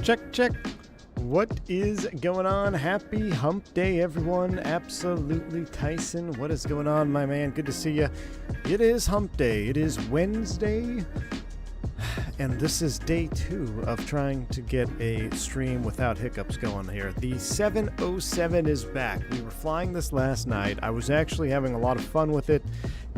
Check. What is going on? Happy hump day, everyone. Absolutely, Tyson. What is going on, my man? Good to see you. It is hump day. It is Wednesday. And this is day 2 of trying to get a stream without hiccups going here. The 707 is back. We were flying this last night. I was actually having a lot of fun with it.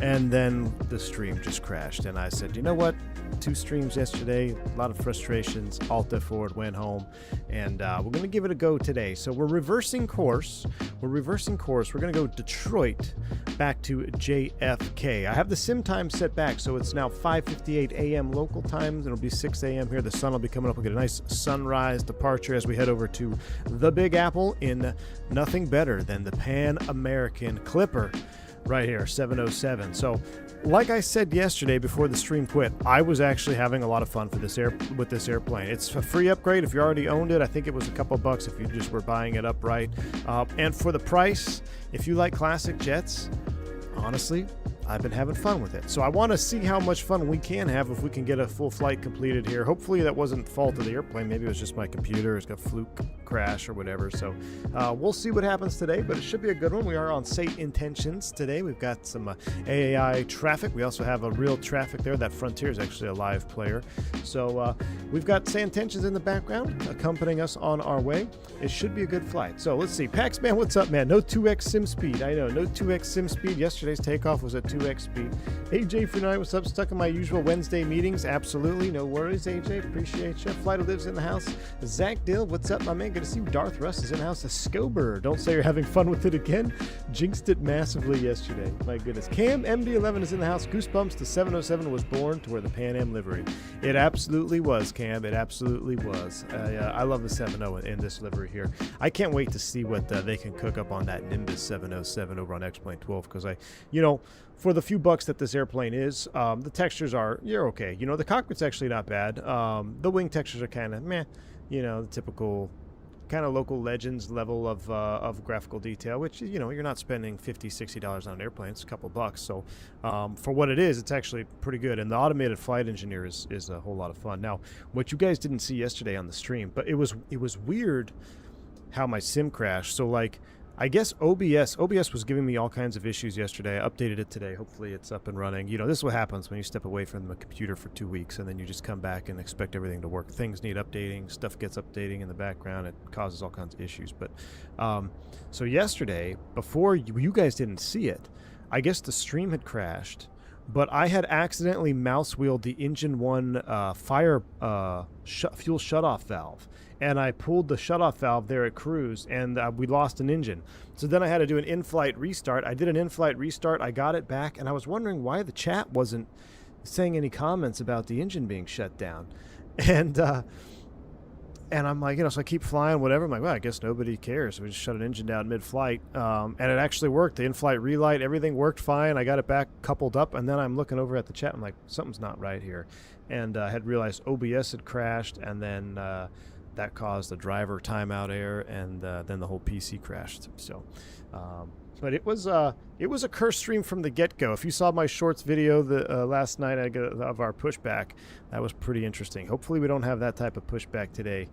And then the stream just crashed. And I said, you know what? 2 streams yesterday, a lot of frustrations. Alt F4 went home. And we're going to give it a go today. So we're reversing course. We're going to go Detroit back to JFK. I have the sim time set back, so it's now 5:58 a.m. local time. It'll be 6 a.m. here. The sun will be coming up. We'll get a nice sunrise departure as we head over to the Big Apple in nothing better than the Pan American Clipper. Right here, 707. So, like I said yesterday before the stream quit, I was actually having a lot of fun with this airplane. It's a free upgrade if you already owned it. I think it was a couple bucks if you just were buying it upright. And for the price, if you like classic jets, honestly, I've been having fun with it. So I want to see how much fun we can have if we can get a full flight completed here. Hopefully that wasn't the fault of the airplane. Maybe it was just my computer. It's got a fluke crash or whatever. So we'll see what happens today, but it should be a good one. We are on Sate Intentions today. We've got some AAI traffic. We also have a real traffic there. That Frontier is actually a live player. So we've got Sate Intentions in the background accompanying us on our way. It should be a good flight. So let's see. Paxman, what's up, man? No 2x sim speed. I know, no 2x sim speed. Yesterday's takeoff was at 2x speed. AJ for night, what's up? Stuck in my usual Wednesday meetings. Absolutely, no worries, AJ. Appreciate you. Flighter lives in the house. Zach Dill, what's up, my man? Good to see you. Darth Russ is in the house. A Scober, don't say you're having fun with it again. Jinxed it massively yesterday. My goodness. Cam MD11 is in the house. Goosebumps. The 707 was born to wear the Pan Am livery. It absolutely was, Cam. It absolutely was. I love the 70 in this livery here. I can't wait to see what they can cook up on that Nimbus 707 over on X-Plane 12 because for the few bucks that this airplane is, the textures you're okay. The cockpit's actually not bad. The wing textures are kind of meh. The typical kind of local legends level of graphical detail, which, you're not spending $50, $60 on an airplane. It's a couple bucks. So for what it is, it's actually pretty good. And the automated flight engineer is a whole lot of fun. Now, what you guys didn't see yesterday on the stream, but it was weird how my sim crashed. So I guess OBS was giving me all kinds of issues yesterday. I updated it today. Hopefully it's up and running. This is what happens when you step away from the computer for 2 weeks and then you just come back and expect everything to work. Things need updating. Stuff gets updating in the background. It causes all kinds of issues. But so yesterday, before you guys didn't see it, I guess the stream had crashed, but I had accidentally mouse wheeled the engine 1 fuel shutoff valve. And I pulled the shutoff valve there at cruise, and we lost an engine. So then I had to do an in-flight restart. I did an in-flight restart. I got it back, and I was wondering why the chat wasn't saying any comments about the engine being shut down. And I'm like, so I keep flying, whatever. I'm like, well, I guess nobody cares. We just shut an engine down mid-flight. And it actually worked. The in-flight relight, everything worked fine. I got it back coupled up, and then I'm looking over at the chat. I'm like, something's not right here. And I had realized OBS had crashed, and then that caused the driver timeout error, and then the whole PC crashed. So, but it was a curse stream from the get-go. If you saw my shorts video last night of our pushback, that was pretty interesting. Hopefully we don't have that type of pushback today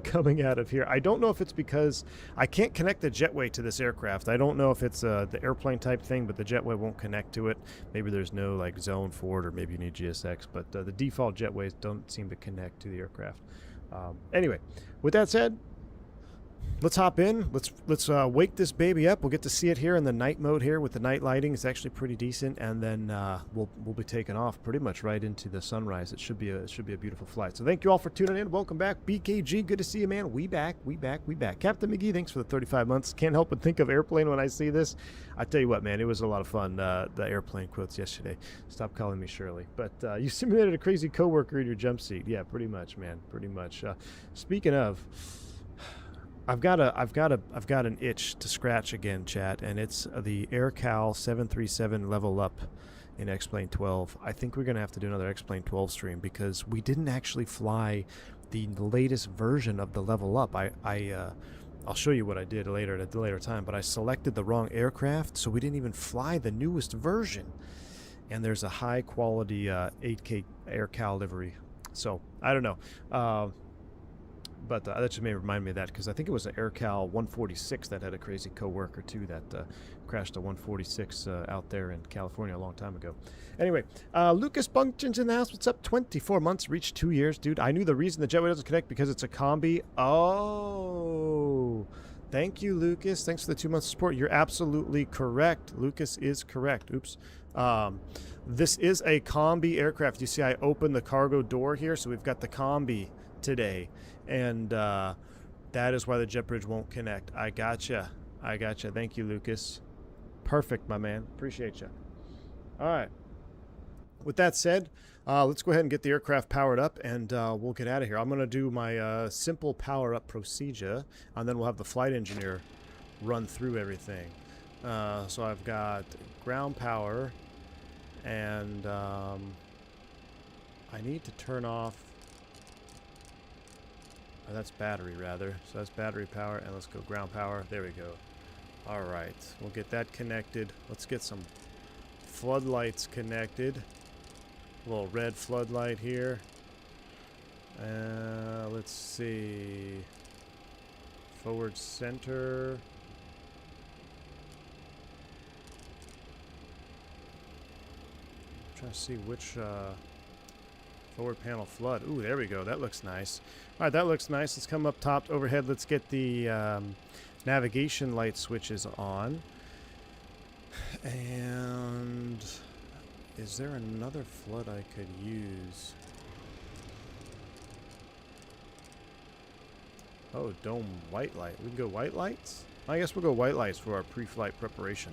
coming out of here. I don't know if it's because I can't connect the jetway to this aircraft. I don't know if it's the airplane type thing, but the jetway won't connect to it. Maybe there's no zone for it, or maybe you need GSX, but the default jetways don't seem to connect to the aircraft. Anyway, with that said, let's hop in. Let's wake this baby up. We'll get to see it here in the night mode here with the night lighting. It's actually pretty decent, and then we'll be taking off pretty much right into the sunrise. It should be a beautiful flight. So thank you all for tuning in. Welcome back, BKG. Good to see you, man. We back. Captain McGee, thanks for the 35 months. Can't help but think of airplane when I see this. I tell you what, man, it was a lot of fun. The airplane quotes yesterday. Stop calling me Shirley. But you simulated a crazy coworker in your jump seat. Yeah, pretty much, man. Pretty much. Speaking of, I've got an itch to scratch again, chat, and it's the AirCal 737 level up in X-Plane 12. I think we're going to have to do another X-Plane 12 stream because we didn't actually fly the latest version of the level up. I'll show you what I did later at a later time, but I selected the wrong aircraft, so we didn't even fly the newest version. And there's a high quality 8K AirCal livery. So I don't know. But that just may remind me of that, because I think it was an AirCal 146 that had a crazy coworker too that crashed a 146 out there in California a long time ago. Anyway, Lucas Bunction's in the house. What's up? 24 months, reached 2 years, dude. I knew the reason the jetway doesn't connect because it's a combi. Oh, thank you, Lucas. Thanks for the 2 months of support. You're absolutely correct. Lucas is correct. Oops. This is a combi aircraft. You see, I opened the cargo door here, so we've got the combi today, and that is why the jet bridge won't connect. I gotcha. I gotcha. Thank you, Lucas. Perfect, my man. Appreciate you. All right. With that said, let's go ahead and get the aircraft powered up, and we'll get out of here. I'm going to do my simple power-up procedure, and then we'll have the flight engineer run through everything. So I've got ground power, and I need to turn off. Oh, that's battery, rather. So that's battery power, and let's go ground power. There we go. All right, we'll get that connected. Let's get some floodlights connected. A little red floodlight here. Let's see. Forward center. I'm trying to see which forward panel flood. Ooh, there we go. That looks nice. All right, that looks nice. Let's come up top overhead. Let's get the navigation light switches on. And is there another flood I could use? Oh, dome white light. We can go white lights? I guess we'll go white lights for our pre-flight preparation.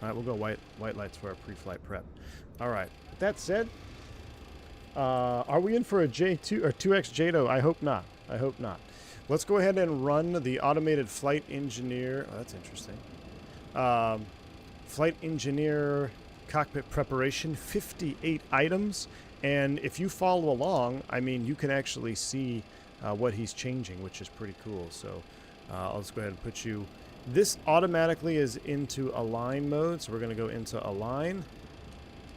All right, we'll go white lights for our pre-flight prep. All right. With that said, are we in for a J2 or 2X JATO? I hope not. I hope not. Let's go ahead and run the automated flight engineer. Oh, that's interesting. Flight engineer cockpit preparation, 58 items. And if you follow along, I mean, you can actually see what he's changing, which is pretty cool. So let's go ahead and put you. This automatically is into align mode. So we're going to go into align.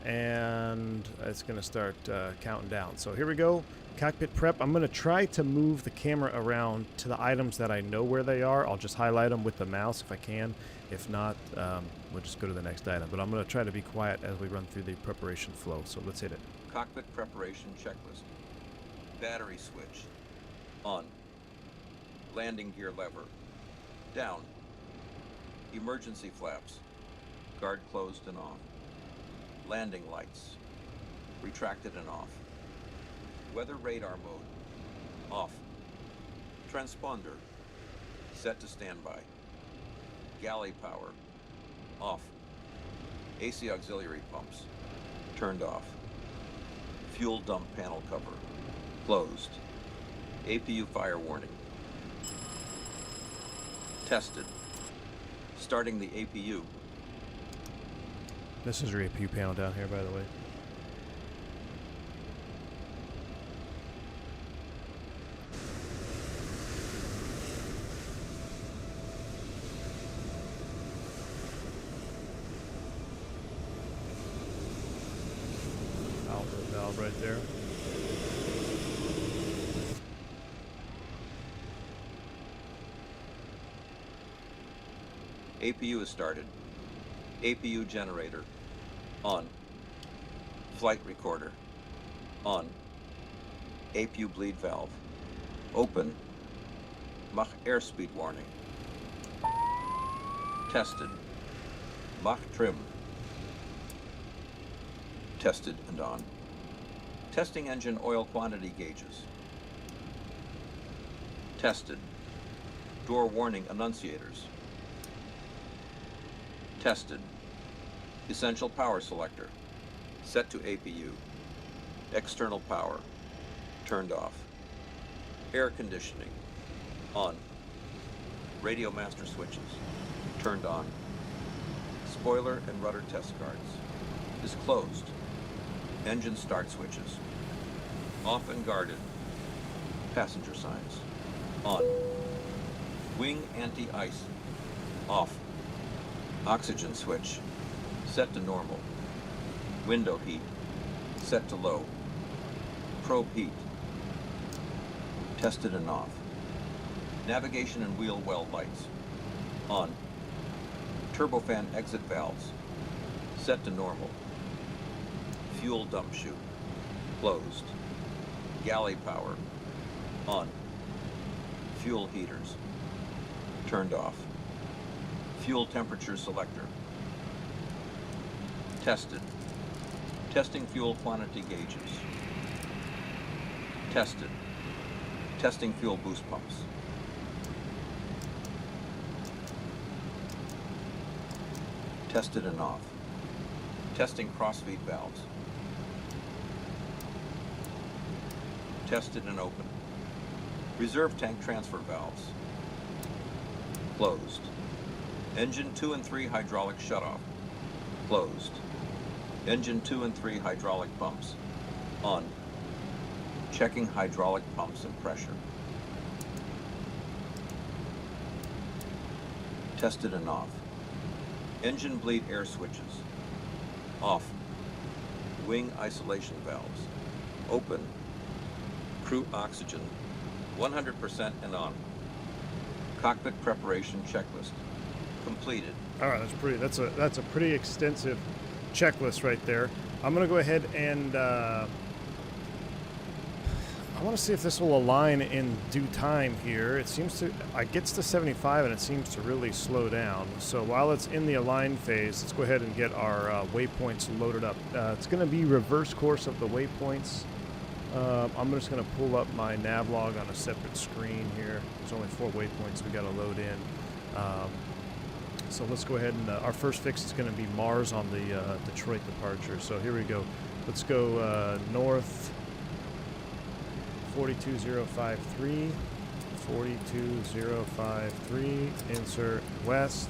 And it's going to start counting down. So here we go. Cockpit prep. I'm going to try to move the camera around to the items that I know where they are. I'll just highlight them with the mouse if I can. If not, we'll just go to the next item. But I'm going to try to be quiet as we run through the preparation flow. So let's hit it. Cockpit preparation checklist. Battery switch. On. Landing gear lever. Down. Emergency flaps. Guard closed and on. Landing lights. Retracted and off. Weather radar mode. Off. Transponder. Set to standby. Galley power. Off. AC auxiliary pumps. Turned off. Fuel dump panel cover. Closed. APU fire warning. Tested. Starting the APU. This is your APU panel down here, by the way. Outlet valve right there. APU is started. APU generator. On. Flight recorder. On. APU bleed valve. Open. Mach airspeed warning. Tested. Mach trim. Tested and on. Testing engine oil quantity gauges. Tested. Door warning annunciators. Tested. Essential power selector. Set to APU. External power. Turned off. Air conditioning. On. Radio master switches. Turned on. Spoiler and rudder test guards. Is closed. Engine start switches. Off and guarded. Passenger signs. On. Wing anti-ice. Off. Oxygen switch. Set to normal. Window heat. Set to low. Probe heat. Tested and off. Navigation and wheel well lights. On. Turbofan exit valves. Set to normal. Fuel dump chute. Closed. Galley power. On. Fuel heaters. Turned off. Fuel temperature selector. Tested. Testing fuel quantity gauges. Tested. Testing fuel boost pumps. Tested and off. Testing crossfeed valves. Tested and open. Reserve tank transfer valves. Closed. Engine 2 and 3 hydraulic shutoff. Closed. Engine 2 and 3 hydraulic pumps. On. Checking hydraulic pumps and pressure. Tested and off. Engine bleed air switches. Off. Wing isolation valves. Open. Crew oxygen. 100% and on. Cockpit preparation checklist. Completed. All right, that's a pretty extensive checklist right there. I'm gonna go ahead and I want to see if this will align in due time here. It seems to, it gets to 75 and it seems to really slow down. So while it's in the align phase, let's go ahead and get our waypoints loaded up. It's going to be reverse course of the waypoints. I'm just going to pull up my nav log on a separate screen here. There's only 4 waypoints we got to load in. So let's go ahead and our first fix is going to be Mars on the Detroit departure. So here we go. Let's go north 42053, 42053, insert west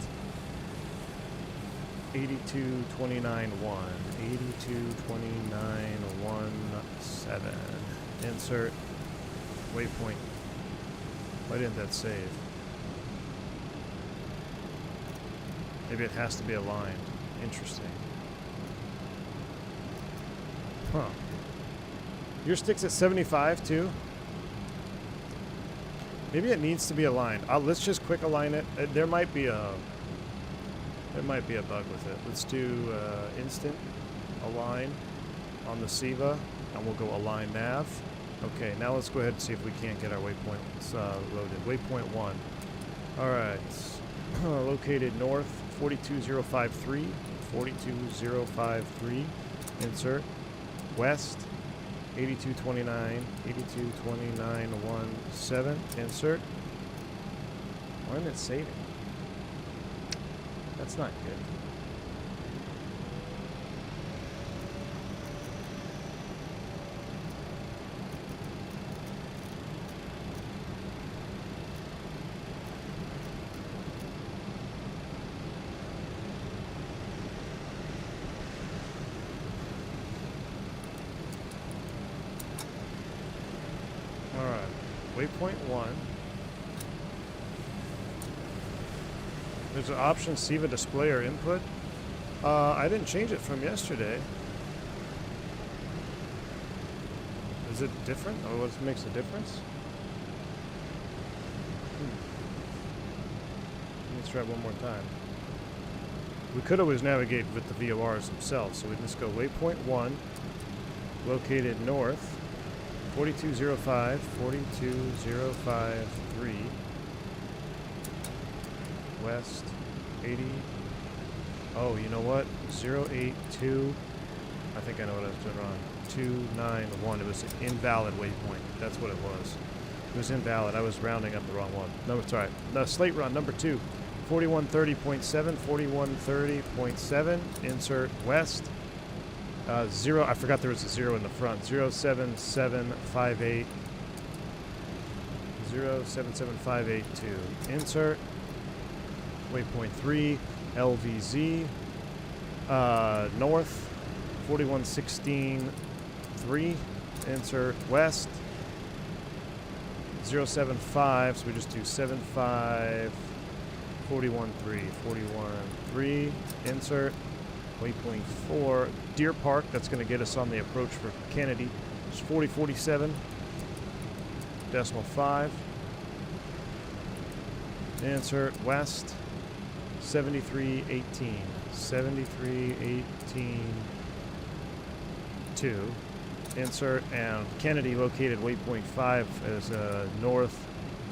82291, 8229117, insert waypoint. Why didn't that save? Maybe it has to be aligned. Interesting. Huh. Your stick's at 75 too? Maybe it needs to be aligned. Let's just quick align it. There might be a bug with it. Let's do instant align on the SIVA, and we'll go align nav. Okay, now let's go ahead and see if we can't get our waypoints loaded. Waypoint 1. All right, located north 42053, 42053. Insert west 8229, 822917, insert. Why isn't it saving? That's not good. Waypoint 1. There's an option SIVA display or input. I didn't change it from yesterday. Is it different? Or what makes a difference? Let's try it one more time. We could always navigate with the VORs themselves, so we just go waypoint 1, located north 4205, 42053, west 80. Oh, you know what? 082. I think I know what I was doing wrong. 291. It was an invalid waypoint. That's what it was. It was invalid. I was rounding up the wrong one. No, it's all right. No, slate run number 2. 4130.7, 4130.7. Insert west. 0, I forgot there was a 0 in the front. 07758. 077582. Insert. Waypoint 3. LVZ. North. 4116.3. Insert west. 075. So we just do 75. 41.3. 41.3. Insert. Waypoint 4, Deer Park. That's going to get us on the approach for Kennedy. It's 4047. Decimal 5. Insert west. 7318. 7318. 2. Insert and Kennedy located waypoint 5 as north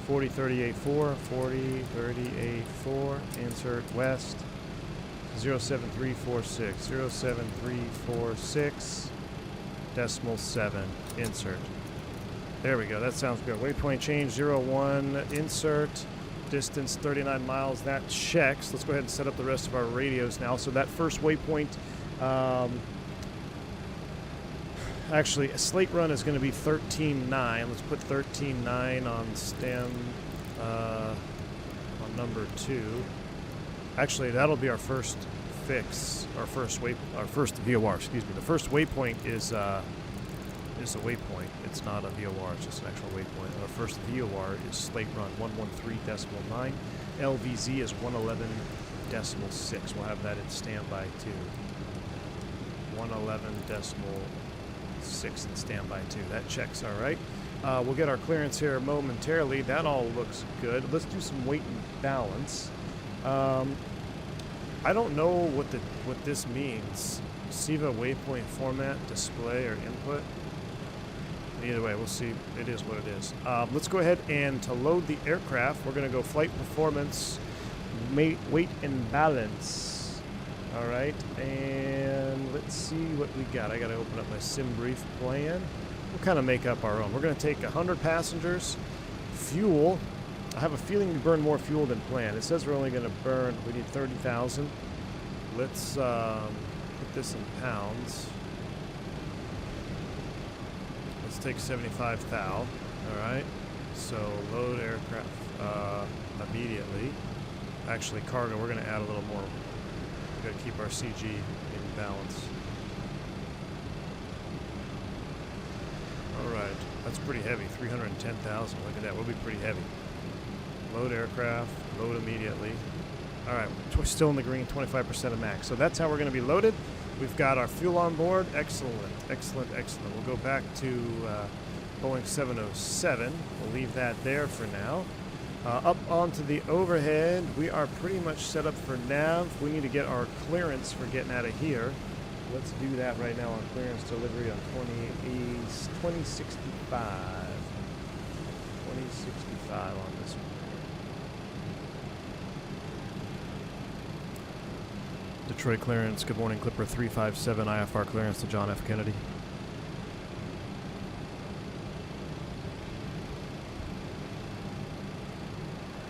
4038.4. 4038.4. Insert west. 07346. 07346. Decimal 7. Insert. There we go. That sounds good. Waypoint change 01. Insert. Distance 39 miles. That checks. Let's go ahead and set up the rest of our radios now. So that first waypoint, actually, a slate run is going to be 13.9. Let's put 13.9 on on number 2. Actually, that'll be our first fix, our first VOR. Excuse me. The first waypoint is a waypoint. It's not a VOR. It's just an actual waypoint. Our first VOR is slate run 113.9. LVZ is 111.6. We'll have that in standby too. 111.6 in standby too. That checks all right. We'll get our clearance here momentarily. That all looks good. Let's do some weight and balance. I don't know what this means. SIVA waypoint format, display, or input. Either way, we'll see. It is what it is. Let's go ahead and to load the aircraft, we're going to go flight performance, weight and balance. All right, and let's see what we got. I got to open up my sim brief plan. We'll kind of make up our own. We're going to take 100 passengers, fuel. I have a feeling we burn more fuel than planned. It says we're only going to burn, we need 30,000. Let's put this in pounds. Let's take 75 thou. All right. So load aircraft immediately. Actually, cargo, we're going to add a little more. We've got to keep our CG in balance. All right. That's pretty heavy. 310,000. Look at that. We'll be pretty heavy. Load aircraft. Load immediately. All right. We're still in the green. 25% of max. So that's how we're going to be loaded. We've got our fuel on board. Excellent, excellent, excellent. We'll go back to Boeing 707. We'll leave that there for now. Up onto the overhead. We are pretty much set up for nav. We need to get our clearance for getting out of here. Let's do that right now on clearance delivery on 2065. 2065 on this one. Detroit clearance, good morning, Clipper 357, IFR clearance to John F. Kennedy.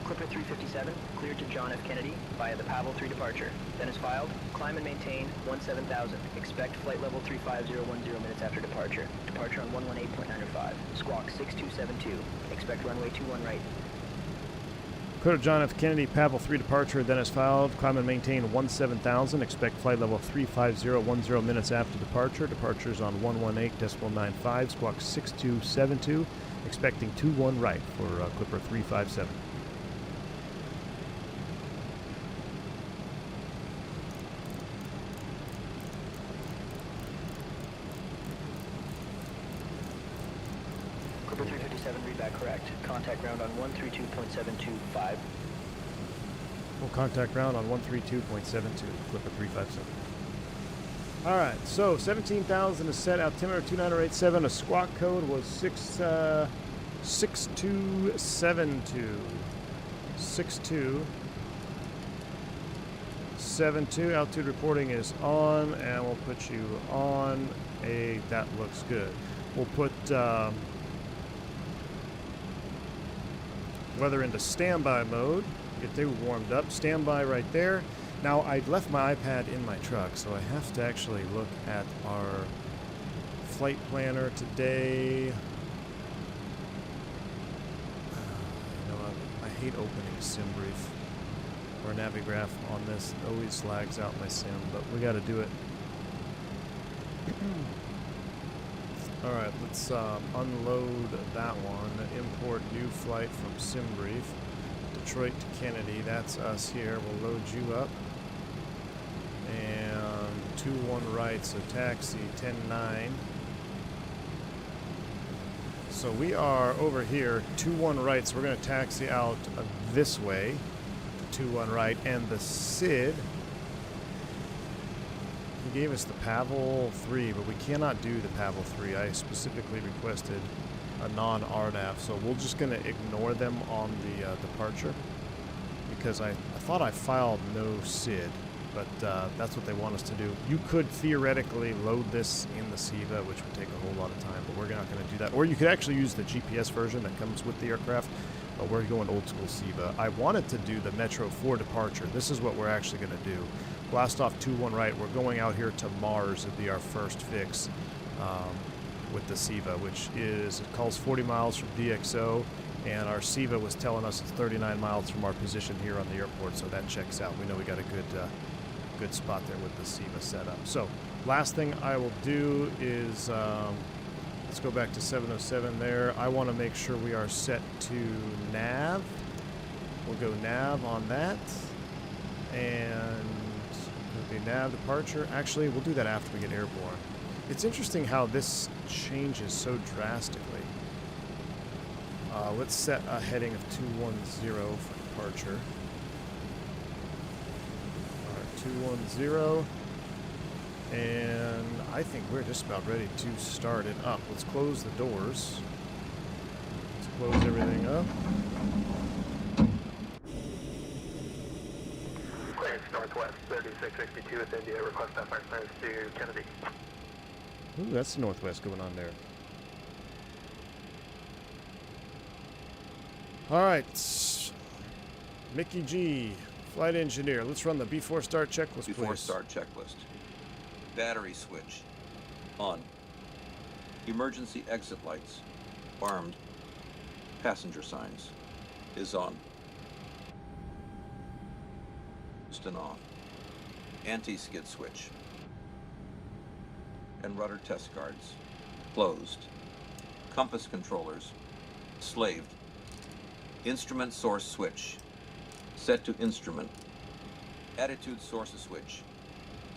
Clipper 357, cleared to John F. Kennedy via the Pavel 3 departure. Then is filed, climb and maintain 17,000. Expect flight level 35010 minutes after departure. Departure on 118.905. Squawk 6272. Expect runway 21 right. Clear to John F. Kennedy, Pavel 3 departure, then is filed. Climb and maintain 17,000. Expect flight level 35010 minutes after departure. Departures on 118.95. Squawk 6272. Expecting 21 right for Clipper 357. Clipper 357, read back correct. Contact ground on 132.725. We'll contact ground on 132.72, Clipper 357. All right, so 17,000 is set. Altimeter 2987. A squawk code was 6272. 6272. Altitude reporting is on, and we'll put you on a. That looks good. We'll put weather into standby mode. Get they warmed up. Standby right there. Now, I left my iPad in my truck, so I have to actually look at our flight planner today. I hate opening SimBrief or Navigraph on this. It always lags out my sim, but we got to do it. All right, let's unload that one. Import new flight from SimBrief. Detroit to Kennedy. That's us here. We'll load you up. And 21 right, so taxi 10-9. So we are over here, 21 right, so we're going to taxi out this way, 2-1 right, and the SID, he gave us the Pavel 3, but we cannot do the Pavel 3. I specifically requested a non-RNAV, so we're just going to ignore them on the departure, because I thought I filed no SID, but that's what they want us to do. You could theoretically load this in the SIVA, which would take a whole lot of time, but we're not going to do that. Or you could actually use the GPS version that comes with the aircraft, but we're going old school SIVA. I wanted to do the Metro 4 departure. This is what we're actually going to do. Blast off 2-1 right. We're going out here to Mars. It'd be our first fix with the SIVA, which is, it calls 40 miles from DXO, and our SIVA was telling us it's 39 miles from our position here on the airport, so that checks out. We know we got a good spot there with the SIVA setup. So last thing I will do is let's go back to 707 there. I want to make sure we are set to nav. We'll go nav on that, and it'll be nav departure. Actually, we'll do that after we get airborne. It's interesting how this changes so drastically. Let's set a heading of 210 for departure. Alright, 210. And I think we're just about ready to start it up. Let's close the doors. Let's close everything up. Clearance Northwest 3662 with India. Request FR clearance to Kennedy. Ooh, that's the Northwest going on there. Alright. Mickey G, flight engineer. Let's run the before start checklist, please. Before start checklist. Battery switch on. Emergency exit lights armed. Passenger signs is on. And off. Anti-skid switch and rudder test guards closed. Compass controllers slaved. Instrument source switch set to instrument. Attitude source switch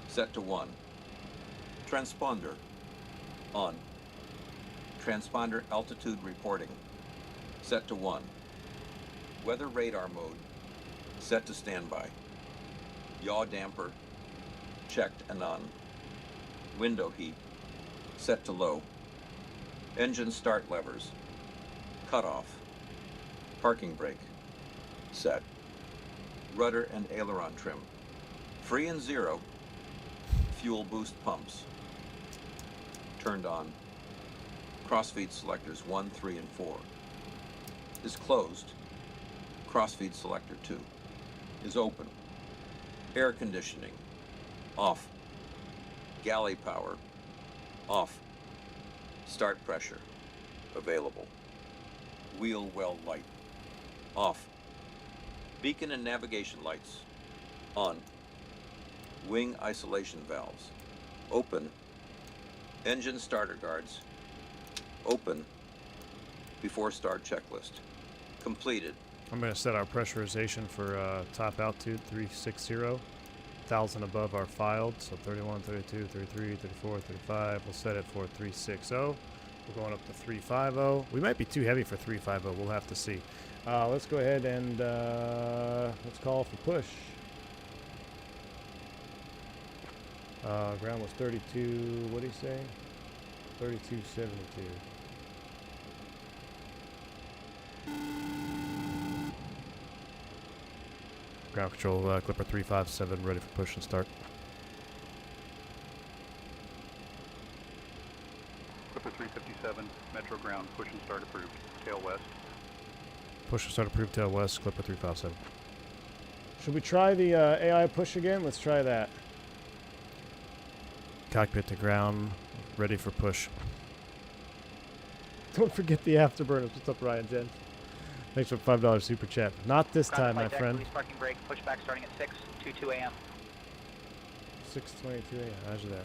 set to 1. Transponder on. Transponder altitude reporting set to 1. Weather radar mode set to standby. Yaw damper checked and on. Window heat set to low. Engine start levers cut off. Parking brake set. Rudder and aileron trim free and 0. Fuel boost pumps turned on. Crossfeed selectors 1, 3, and 4 is closed. Crossfeed selector 2 is open. Air conditioning off. Galley power off. Start pressure available. Wheel well light off. Beacon and navigation lights on. Wing isolation valves open. Engine starter guards open. Before start checklist completed. I'm going to set our pressurization for top altitude 360, 1,000 above our filed, so 31, 32, 33, 34, 35. We'll set it for 360. We're going up to 350. We might be too heavy for 350. We'll have to see. Let's go ahead and let's call for push. Ground was 32. What did he say? 32.72. Ground control, Clipper 357, ready for push and start. Clipper 357, Metro ground, push and start approved, tail west. Push and start approved, tail west, Clipper 357. Should we try the AI push again? Let's try that. Cockpit to ground, ready for push. Don't forget the afterburners. What's up, Ryan Jen? Thanks for $5 super chat. Not this time, my friend. Release parking brake, pushback starting at 6:22 a.m. 6:22 a.m. Roger that.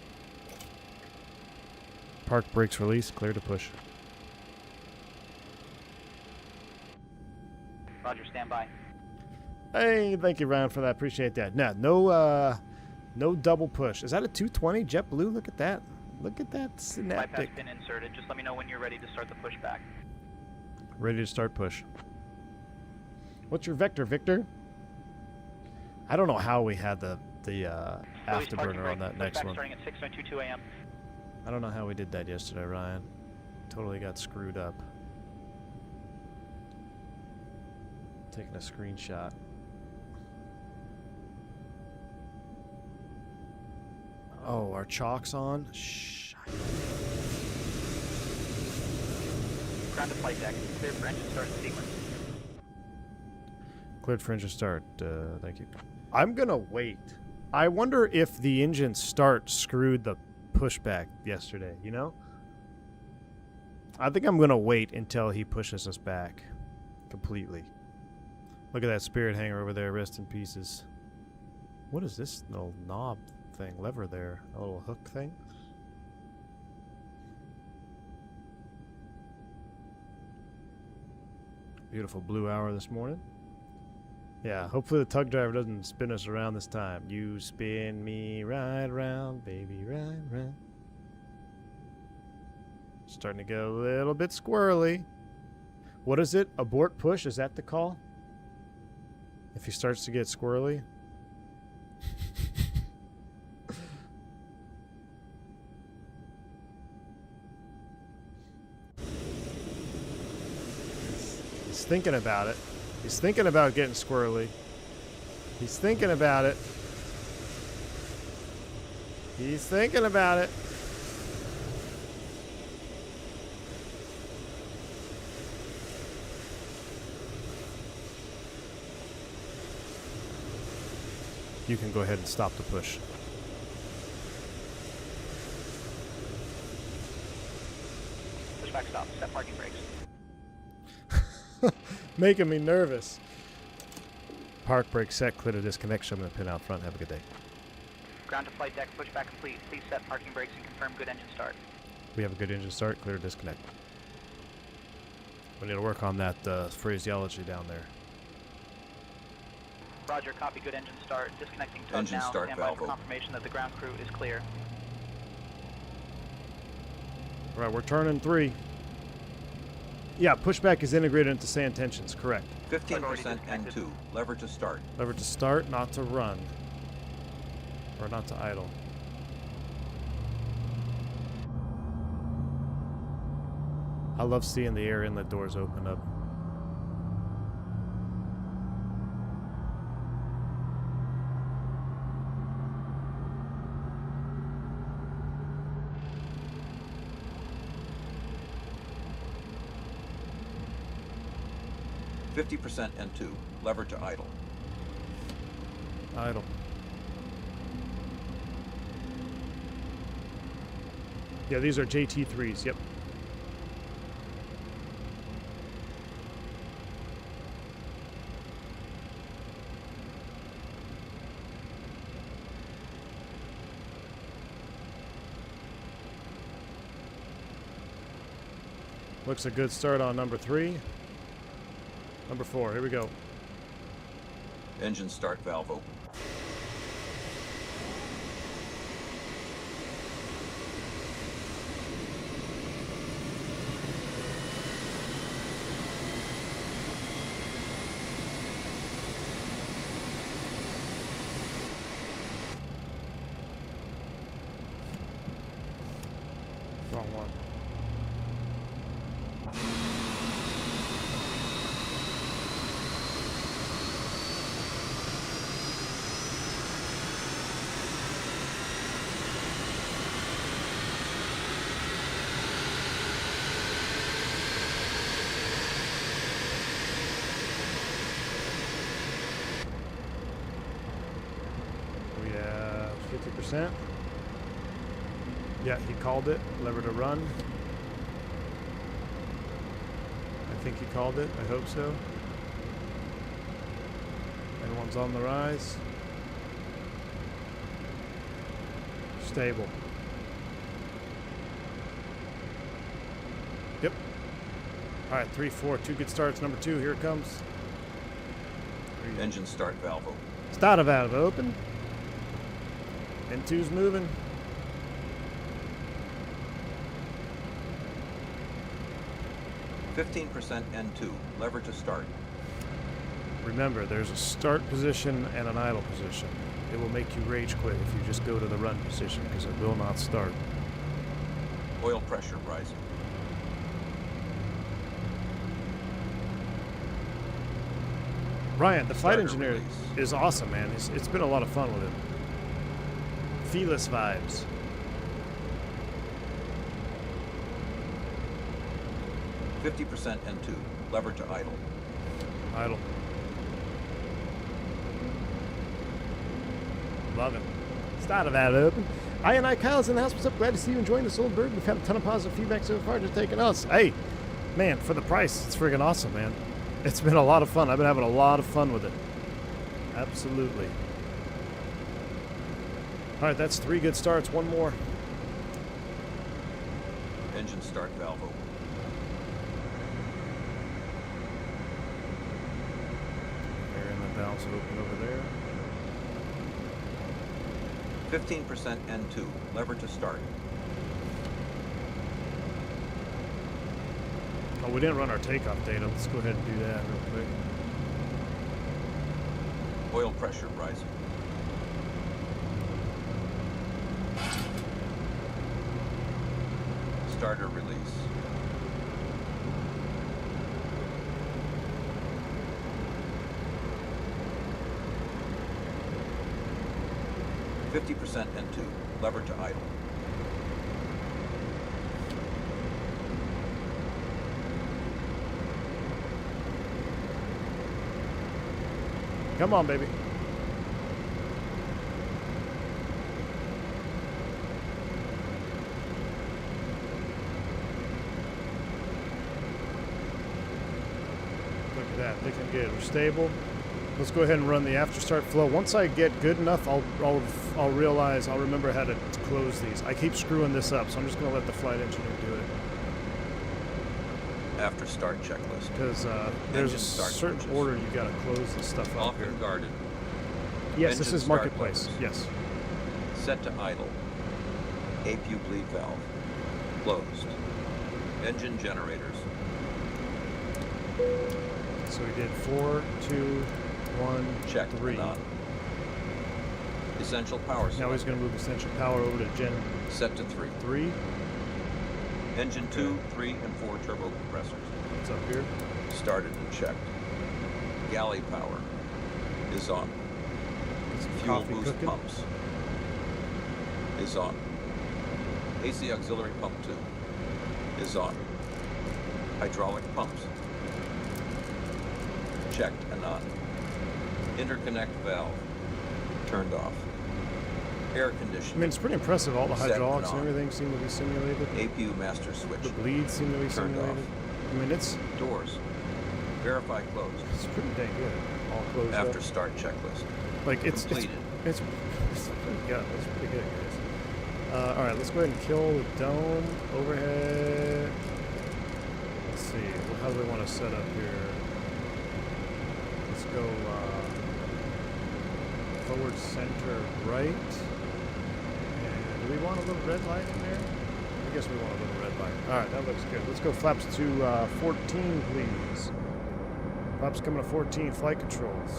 Park brakes release, clear to push. Roger, standby. Hey, thank you, Ryan, for that. Appreciate that. No double push. Is that a 220 JetBlue? Look at that. Look at that synaptic. Bypass pin inserted. Just let me know when you're ready to start the pushback. Ready to start push. What's your vector, Victor? I don't know how we had the afterburner on that next one. Starting at 6:22 a.m. I don't know how we did that yesterday, Ryan. Totally got screwed up. Taking a screenshot. Oh, our chalk's on? Shh. Ground to flight deck. Clear for engine start sequence. Cleared for engine start. Thank you. I'm gonna wait. I wonder if the engine start screwed the pushback yesterday, you know? I think I'm gonna wait until he pushes us back completely. Look at that Spirit hangar over there, rest in pieces. What is this little knob thing, lever there? A little hook thing? Beautiful blue hour this morning. Yeah, hopefully the tug driver doesn't spin us around this time. You spin me right around, baby, right around. Starting to get a little bit squirrely. What is it? Abort push? Is that the call? If he starts to get squirrely? He's thinking about it. He's thinking about getting squirrely. He's thinking about it. He's thinking about it. You can go ahead and stop the push. Pushback stop. Set parking brakes. Making me nervous. Park brake set, clear to disconnect. Show me the pin out front. Have a good day. Ground to flight deck. Pushback complete. Please set parking brakes and confirm good engine start. We have a good engine start. Clear to disconnect. We need to work on that phraseology down there. Roger, copy, good engine start. Disconnecting tug Engine now. start Stand by valve for open. confirmation that the ground crew is clear. All right, we're turning 3. Yeah, pushback is integrated into sand tensions. Correct. 15% N2. Lever to start. Lever to start, not to run. Or not to idle. I love seeing the air inlet doors open up. %, N2. Lever to idle. Idle. Yeah, these are JT3s, yep. Looks a good start on number 3. Number 4, here we go. Engine start valve open. Wrong one. We have 50%. Yeah, he called it. Lever to run. I think he called it. I hope so. Everyone's on the rise. Stable. Yep. All right, 3, 4, 2 good starts. Number 2, here it comes. Engine start valve open. Start valve open. N2's moving. %, N2. Lever to start. Remember, there's a start position and an idle position. It will make you rage quit if you just go to the run position because it will not start. Oil pressure rising. Ryan, the flight Starter engineer release. is awesome, man. It's been a lot of fun with him. Feeless vibes. %, N2. Lever to idle. Idle. Love it. Started that open. I Kyle's in the house. What's up? Glad to see you enjoying this old bird. We've had a ton of positive feedback so far. Just taking us. Hey, man, for the price, it's friggin' awesome, man. It's been a lot of fun. I've been having a lot of fun with it. Absolutely. All right, that's 3 good starts. One more. Engine start valve open. There, and the valves open over there. 15% N2. Lever to start. Oh, we didn't run our takeoff data. Let's go ahead and do that real quick. Oil pressure rising. Starter release. %, N2. Lever to idle. Come on, baby. Look at that, looking good. We're stable. Let's go ahead and run the after start flow. Once I get good enough, I'll realize, I'll remember how to close these. I keep screwing this up, so I'm just going to let the flight engineer do it. After start checklist. Because there's a Engine start certain switches. order you got to close this stuff up Off here. and guarded. Yes, this Engine is start marketplace. levers. Yes. Set to idle. APU bleed valve. Closed. Engine generators. So we did 4, 2, 1, Check 3. and on. Essential power Now he's selector. going to move essential power over to Gen Set to 3. 3. Engine 2, 3, and 4 turbo compressors. What's up here? Started and checked. Galley power is on. Some Fuel coffee boost cooking. pumps is on. AC auxiliary pump 2 is on. Hydraulic pumps checked and on. Interconnect valve turned off. Air I conditioning. mean, it's pretty impressive. All the Set hydraulics and and on. everything seem to be simulated. APU master switch The bleeds seem to be turned simulated. off. I mean, it's Doors verify closed. pretty dang good. All closed After up. start checklist. Like it's completed. it's pretty good. It's pretty good, guys. All right, let's go ahead and kill the dome overhead. Let's see. How do we want to set up here? Let's go forward, center, right. And do we want a little red light in there? I guess we want a little red light. All right, that looks good. Let's go flaps to 14, please. Flaps coming to 14. Flight controls.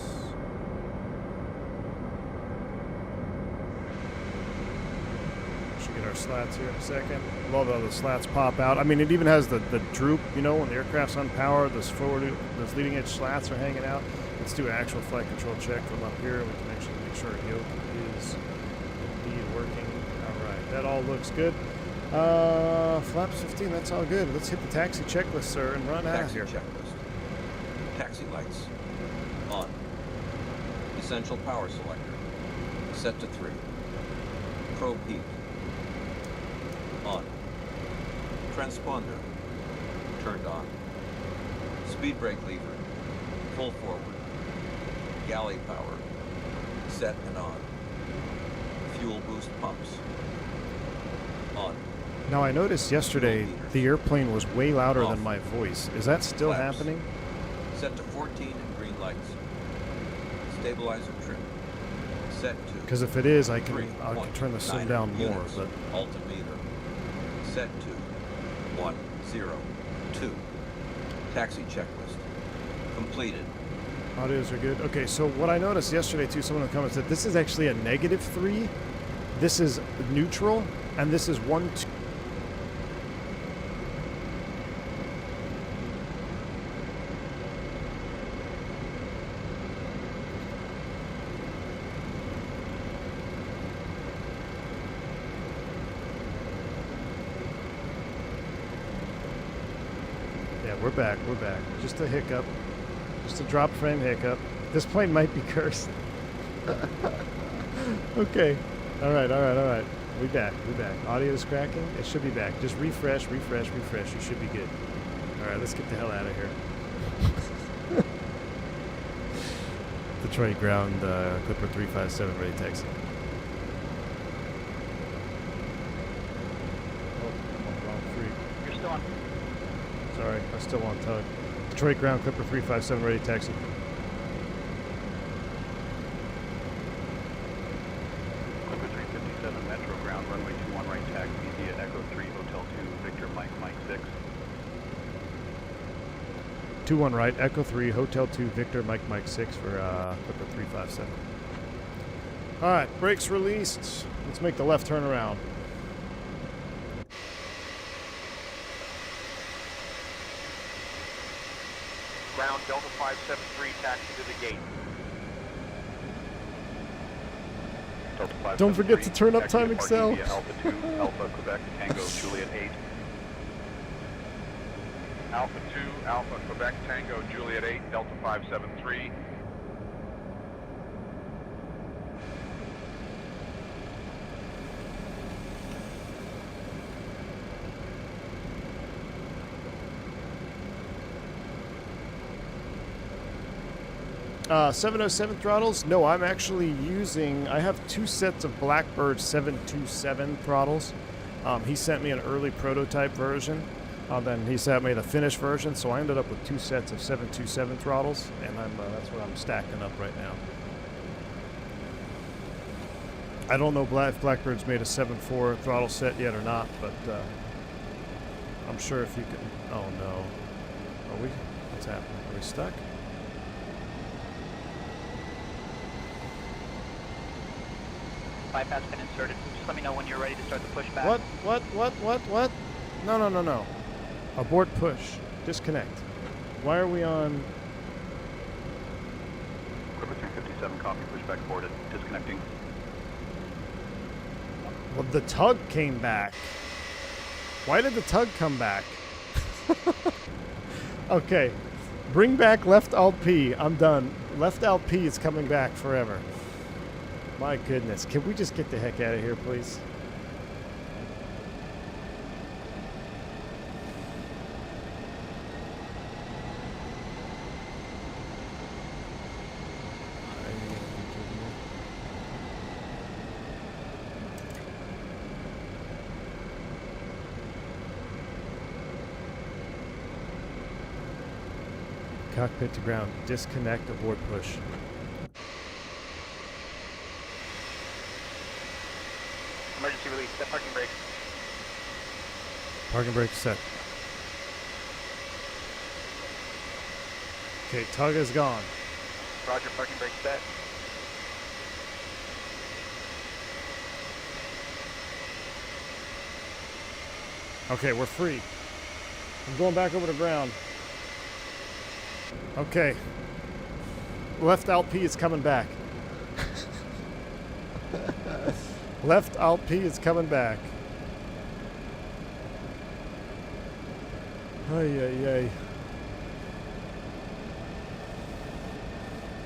Should get our slats here in a second. Love how the slats pop out. I mean, it even has the droop, you know, when the aircraft's unpowered, those leading edge slats are hanging out. Let's do an actual flight control check from up here. We can actually make sure yoke is indeed working. All right, that all looks good. Flaps 15, that's all good. Let's hit the taxi checklist, sir, and run out of Taxi here. checklist. Taxi lights on. Essential power selector set to 3. Probe heat on. Transponder turned on. Speed brake lever full forward. Galley power set and on. Fuel boost pumps on. Now, I noticed yesterday the airplane was way louder than Off. my voice. Is that still Flaps. happening? Set to 14 and green lights. Stabilizer trim set to Because if it is, I can 3.9 turn the sim down more. units. But Altimeter set to 102. Taxi checklist completed. Audios are good. Okay, so what I noticed yesterday too, someone in the comments said this is actually a -3. This is neutral, and this is 1, 2. Yeah, we're back. We're back. Just a hiccup. Just a drop frame hiccup. This plane might be cursed. Okay. All right. We back. Audio's cracking. It should be back. Just refresh. You should be good. All right, let's get the hell out of here. Detroit ground, Clipper 357 ready taxi. Oh, I'm on the wrong freak. You're still on. Sorry, I'm still on tug. Detroit ground, Clipper 357 ready taxi. Clipper 357 Metro ground, runway 21 right taxi via Echo 3 Hotel 2 Victor Mike 6. 21 right, Echo 3 Hotel 2 Victor Mike 6 for Clipper 357. All right, brakes released. Let's make the left turn around. Ground Delta 573, taxi to the gate. Delta 573, Don't forget to turn up taxi time to Excel. parking via Alpha 2 Alpha Quebec Tango Juliet 8. Alpha 2, Alpha Quebec Tango Juliet 8, Delta 573. Uh, 707 throttles? No, I'm actually using, I have 2 sets of Blackbird 727 throttles. He sent me an early prototype version. Then he sent me the finished version, so I ended up with 2 sets of 727 throttles, and that's what I'm stacking up right now. I don't know if Blackbird's made a 7.4 throttle set yet or not, but I'm sure if you can... Oh no. Are we... What's happening? Are we stuck? Bypass been inserted. Just let me know when you're ready to start the pushback. What? No. Abort push. Disconnect. Why are we on... Clipper 357 copy, pushback boarded, disconnecting. Well, the tug came back. Why did the tug come back? Okay. Bring back left alt P. I'm done. Left alt P is coming back forever. My goodness. Can we just get the heck out of here, please? Cockpit to ground. Disconnect abort push. Emergency release. Set parking brake. Parking brake set. Okay, tug is gone. Roger. Parking brake set. Okay, we're free. I'm going back over to ground. Okay. Left alt P is coming back. Left alt P is coming back. Ay.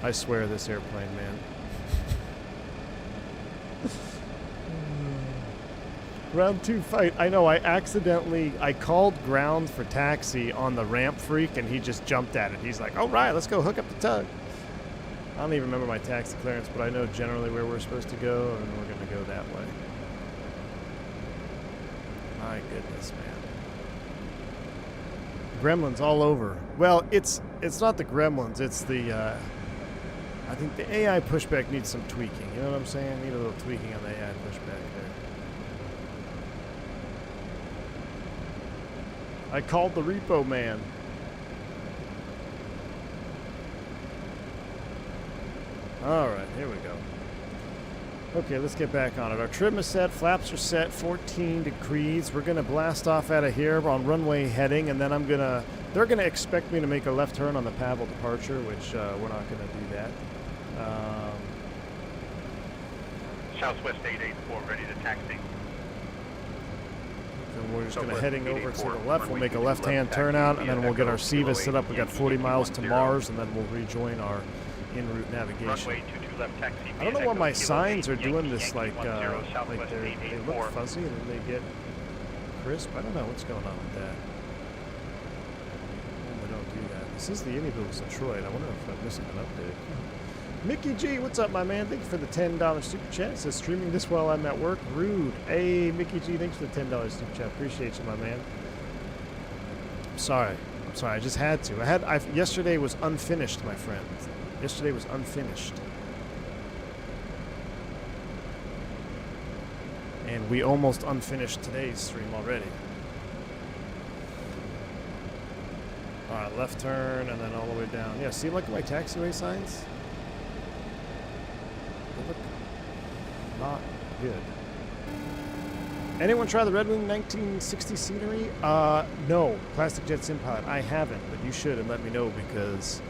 I swear this airplane, man. Round 2 fight. I know, I called ground for taxi on the ramp freak and he just jumped at it. He's like, all right, let's go hook up the tug. I don't even remember my taxi clearance, but I know generally where we're supposed to go and we're going to go that way. My goodness, man. Gremlins all over. Well, it's not the gremlins, it's the, I think the AI pushback needs some tweaking. You know what I'm saying? Need a little tweaking on the AI pushback there. I called the repo man. All right, here we go. Okay, let's get back on it. Our trim is set, flaps are set, 14 degrees. We're gonna blast off out of here on runway heading, and then they're gonna expect me to make a left turn on the Pavel departure, which we're not gonna do that. Southwest 884, ready to taxi. And we're just gonna Southwest heading over to 884, the left. We'll runway make a 22 left-hand left, turnout, taxi and then via we'll get our Echo SEVA set up. We got 40 miles to 210. Mars, and then we'll rejoin our en route navigation. Runway 22 left, taxi I don't know via why my Echo signs are Yankee, doing this Yankee like 10, Southwest they 884. look fuzzy and then they get crisp. I don't know what's going on with that. They don't do that. This is the iniBuilds Detroit. I wonder if I'm missing an update. Mickey G, what's up, my man? Thank you for the $10 super chat. It says streaming this while I'm at work. Rude. Hey, Mickey G, thanks for the $10 super chat. Appreciate you, my man. I'm sorry. I just had to. Yesterday was unfinished, my friend. Yesterday was unfinished. And we almost unfinished today's stream already. Alright, left turn and then all the way down. Yeah, see, look at my taxiway signs? They look not good. Anyone try the Red Wing 1960 scenery? No. Plastic Jet Simpod. I haven't, but you should and let me know because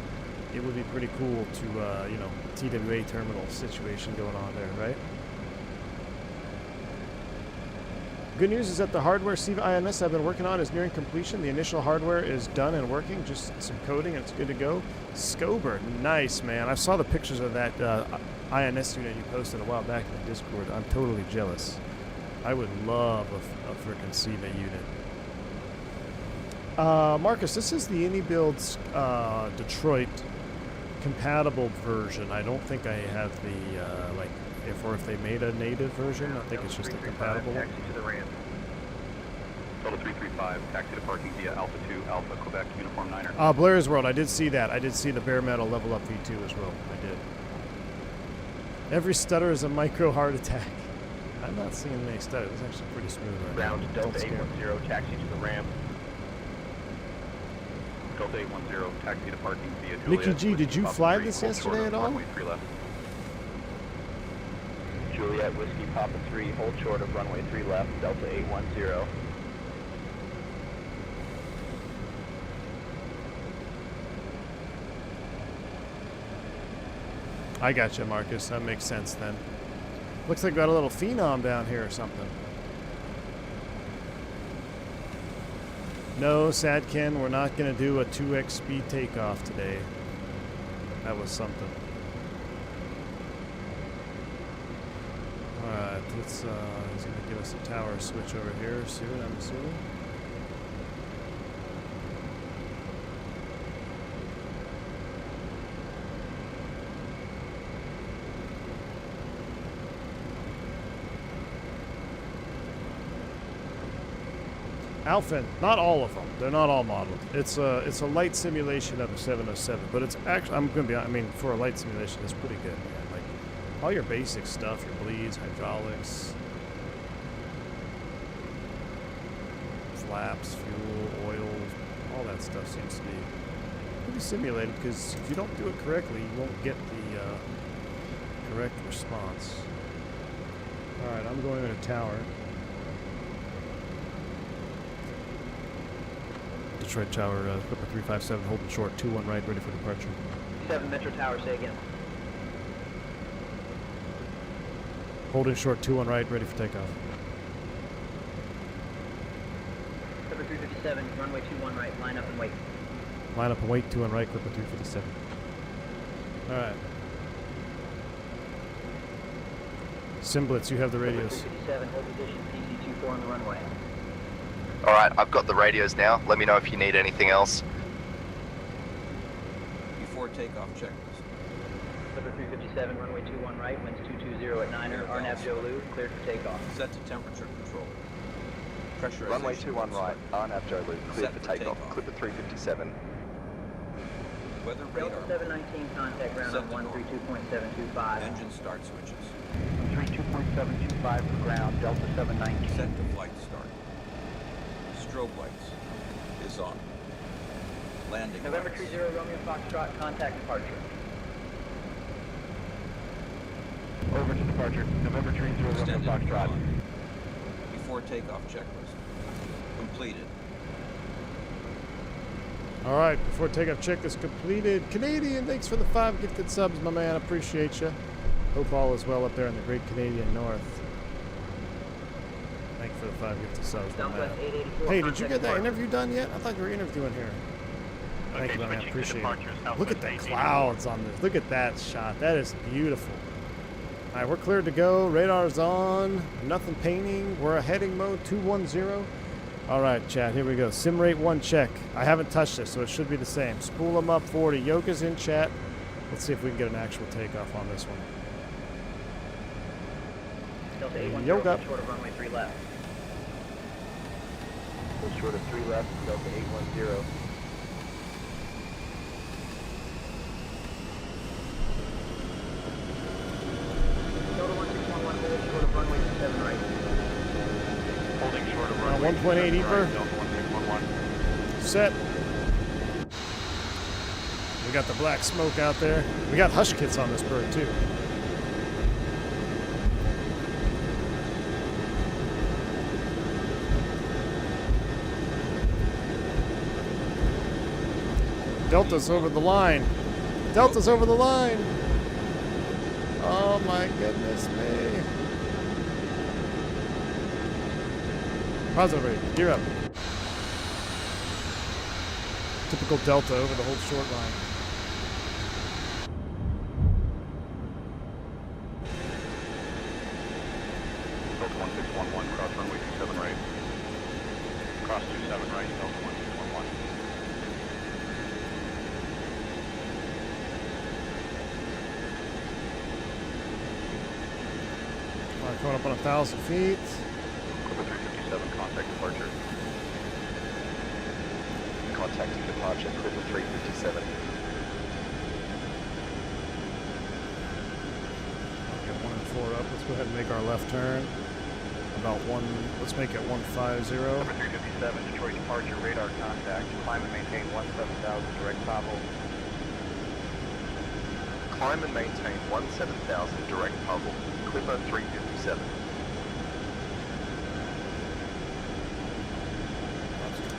it would be pretty cool to, you know, TWA terminal situation going on there, right? Good news is that the hardware SEVA INS I've been working on is nearing completion. The initial hardware is done and working, just some coding and it's good to go. Scober, nice, man. I saw the pictures of that INS unit you posted a while back in the Discord. I'm totally jealous. I would love a freaking SEVA unit. Marcus, this is the iniBuilds Detroit compatible version. I don't think I have the, like, if they made a native version. I think it's just a compatible one. Taxi to the ramp. Total 335, taxi to parking via Alpha 2, Alpha Quebec, Uniform 9er. Blair's World, I did see that. I did see the bare metal level up V2 as well. I did. Every stutter is a micro heart attack. I'm not seeing any stutter. It's actually pretty smooth right now. Ground Delta 810, taxi to the ramp. Delta 810, taxi to parking via Juliet. Mickey G, did you Papa fly 3, this hold yesterday short at of all? runway 3 left. Juliet Whiskey Papa 3, hold short of runway 3 left, Delta 810. I got you, Marcus. That makes sense then. Looks like we got a little phenom down here or something. No, Sad Ken, we're not going to do a 2x speed takeoff today. That was something. Alright, let's, he's going to give us a tower switch over here soon, I'm assuming. Alphen, not all of them. They're not all modeled. It's a light simulation of a 707, but it's actually, I'm gonna be, I mean, for a light simulation, it's pretty good, man. Like all your basic stuff, your bleeds, hydraulics, flaps, fuel, oil, all that stuff seems to be pretty simulated. Because if you don't do it correctly, you won't get the correct response. All right, I'm going to a tower. Detroit Tower, Clipper 357, holding short, 21 right, ready for departure. 7 Metro Tower, say again. Holding short, 21 right, ready for takeoff. Clipper 357, runway 21 right, line up and wait. Line up and wait, 21 right, Clipper 357. Alright. Simblitz, you have the radios. Clipper 357, hold position, PC-24 on the runway. Alright, I've got the radios now. Let me know if you need anything else. Before takeoff checklist. Clipper 357, runway 21 right, winds 220 at 9er, RNAV Jolu, cleared for takeoff. Set to temperature control. Pressurization. Runway 21 right, RNAV Jolu, cleared Set for for takeoff. takeoff. Clipper 357. Weather Delta radar. 719, contact ground Set on to normal. 132.725. Engine start switches. 32.725 for ground, Delta 719. Set to flight start. Strobe lights is on. Landing November lights. 30 Romeo Foxtrot, contact departure. Over to departure. November 30 Romeo Extended Foxtrot. on. Before takeoff checklist. Completed. All right, before takeoff check is completed. Canadian, thanks for the 5 gifted subs, my man. Appreciate you. Hope all is well up there in the great Canadian North. Thank you for the 5 gifted subs, my man. Hey, did you get that interview done yet? I thought you were interviewing here. Thank you, my man. Appreciate it. Look at the clouds on this. Look at that shot. That is beautiful. All right, we're cleared to go. Radar's on. Nothing painting. We're a heading mode 210. All right, chat, here we go. Sim rate 1 check. I haven't touched this, so it should be the same. Spool them up 40. Yoga's in chat. Let's see if we can get an actual takeoff on this one. Delta 810, Yoga. short of runway 3 left. Full short of 3 left, Delta 810. Delta 1611, hold short of runway 7 right. Holding short of runway 1.8 Eber. Delta 1611. Set. We got the black smoke out there. We got hush kits on this bird, too. Delta's over the line. Delta's over the line. Oh my goodness me. Positive rate. Gear up. Typical Delta over the whole short line. Delta 1611, cross runway 27 right. Cross 27 right, Delta 1611. All right, coming up on 1,000 feet. Quiver 357, contact departure. Contacting departure, Quiver 357. I'll get 1 and 4 up. Let's go ahead and make our left turn. About 1, let's make it 150. Quiver 357, Detroit departure, radar contact. Climb and maintain 17,000, direct Pablo. Climb and maintain 17,000 direct Pablo, Quiver 357.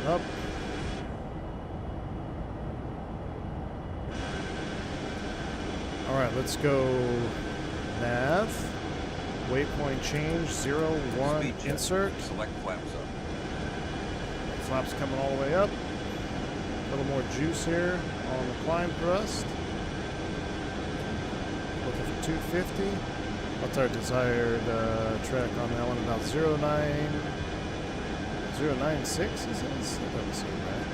Up. All right, let's go nav. Waypoint change, 0, 1, Speed check. insert. Select flaps up. Flaps coming all the way up. A little more juice here on the climb thrust. Looking for 250. What's our desired track on that one? About 096, is it? That doesn't seem right.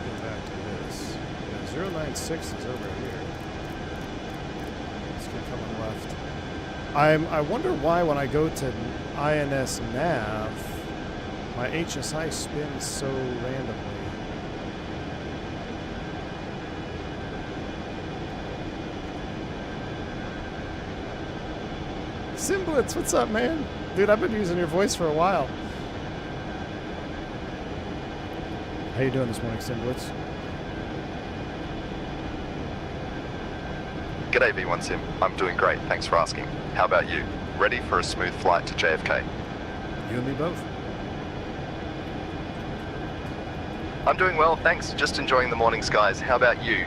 Get back to this. Yeah, 096 is over here. Let's get coming left. I wonder why when I go to INS nav, my HSI spins so randomly. Simblitz, what's up, man? Dude, I've been using your voice for a while. How you doing this morning, Simblitz? G'day V1 Sim, I'm doing great, thanks for asking. How about you? Ready for a smooth flight to JFK? You and me both. I'm doing well, thanks. Just enjoying the morning skies. How about you?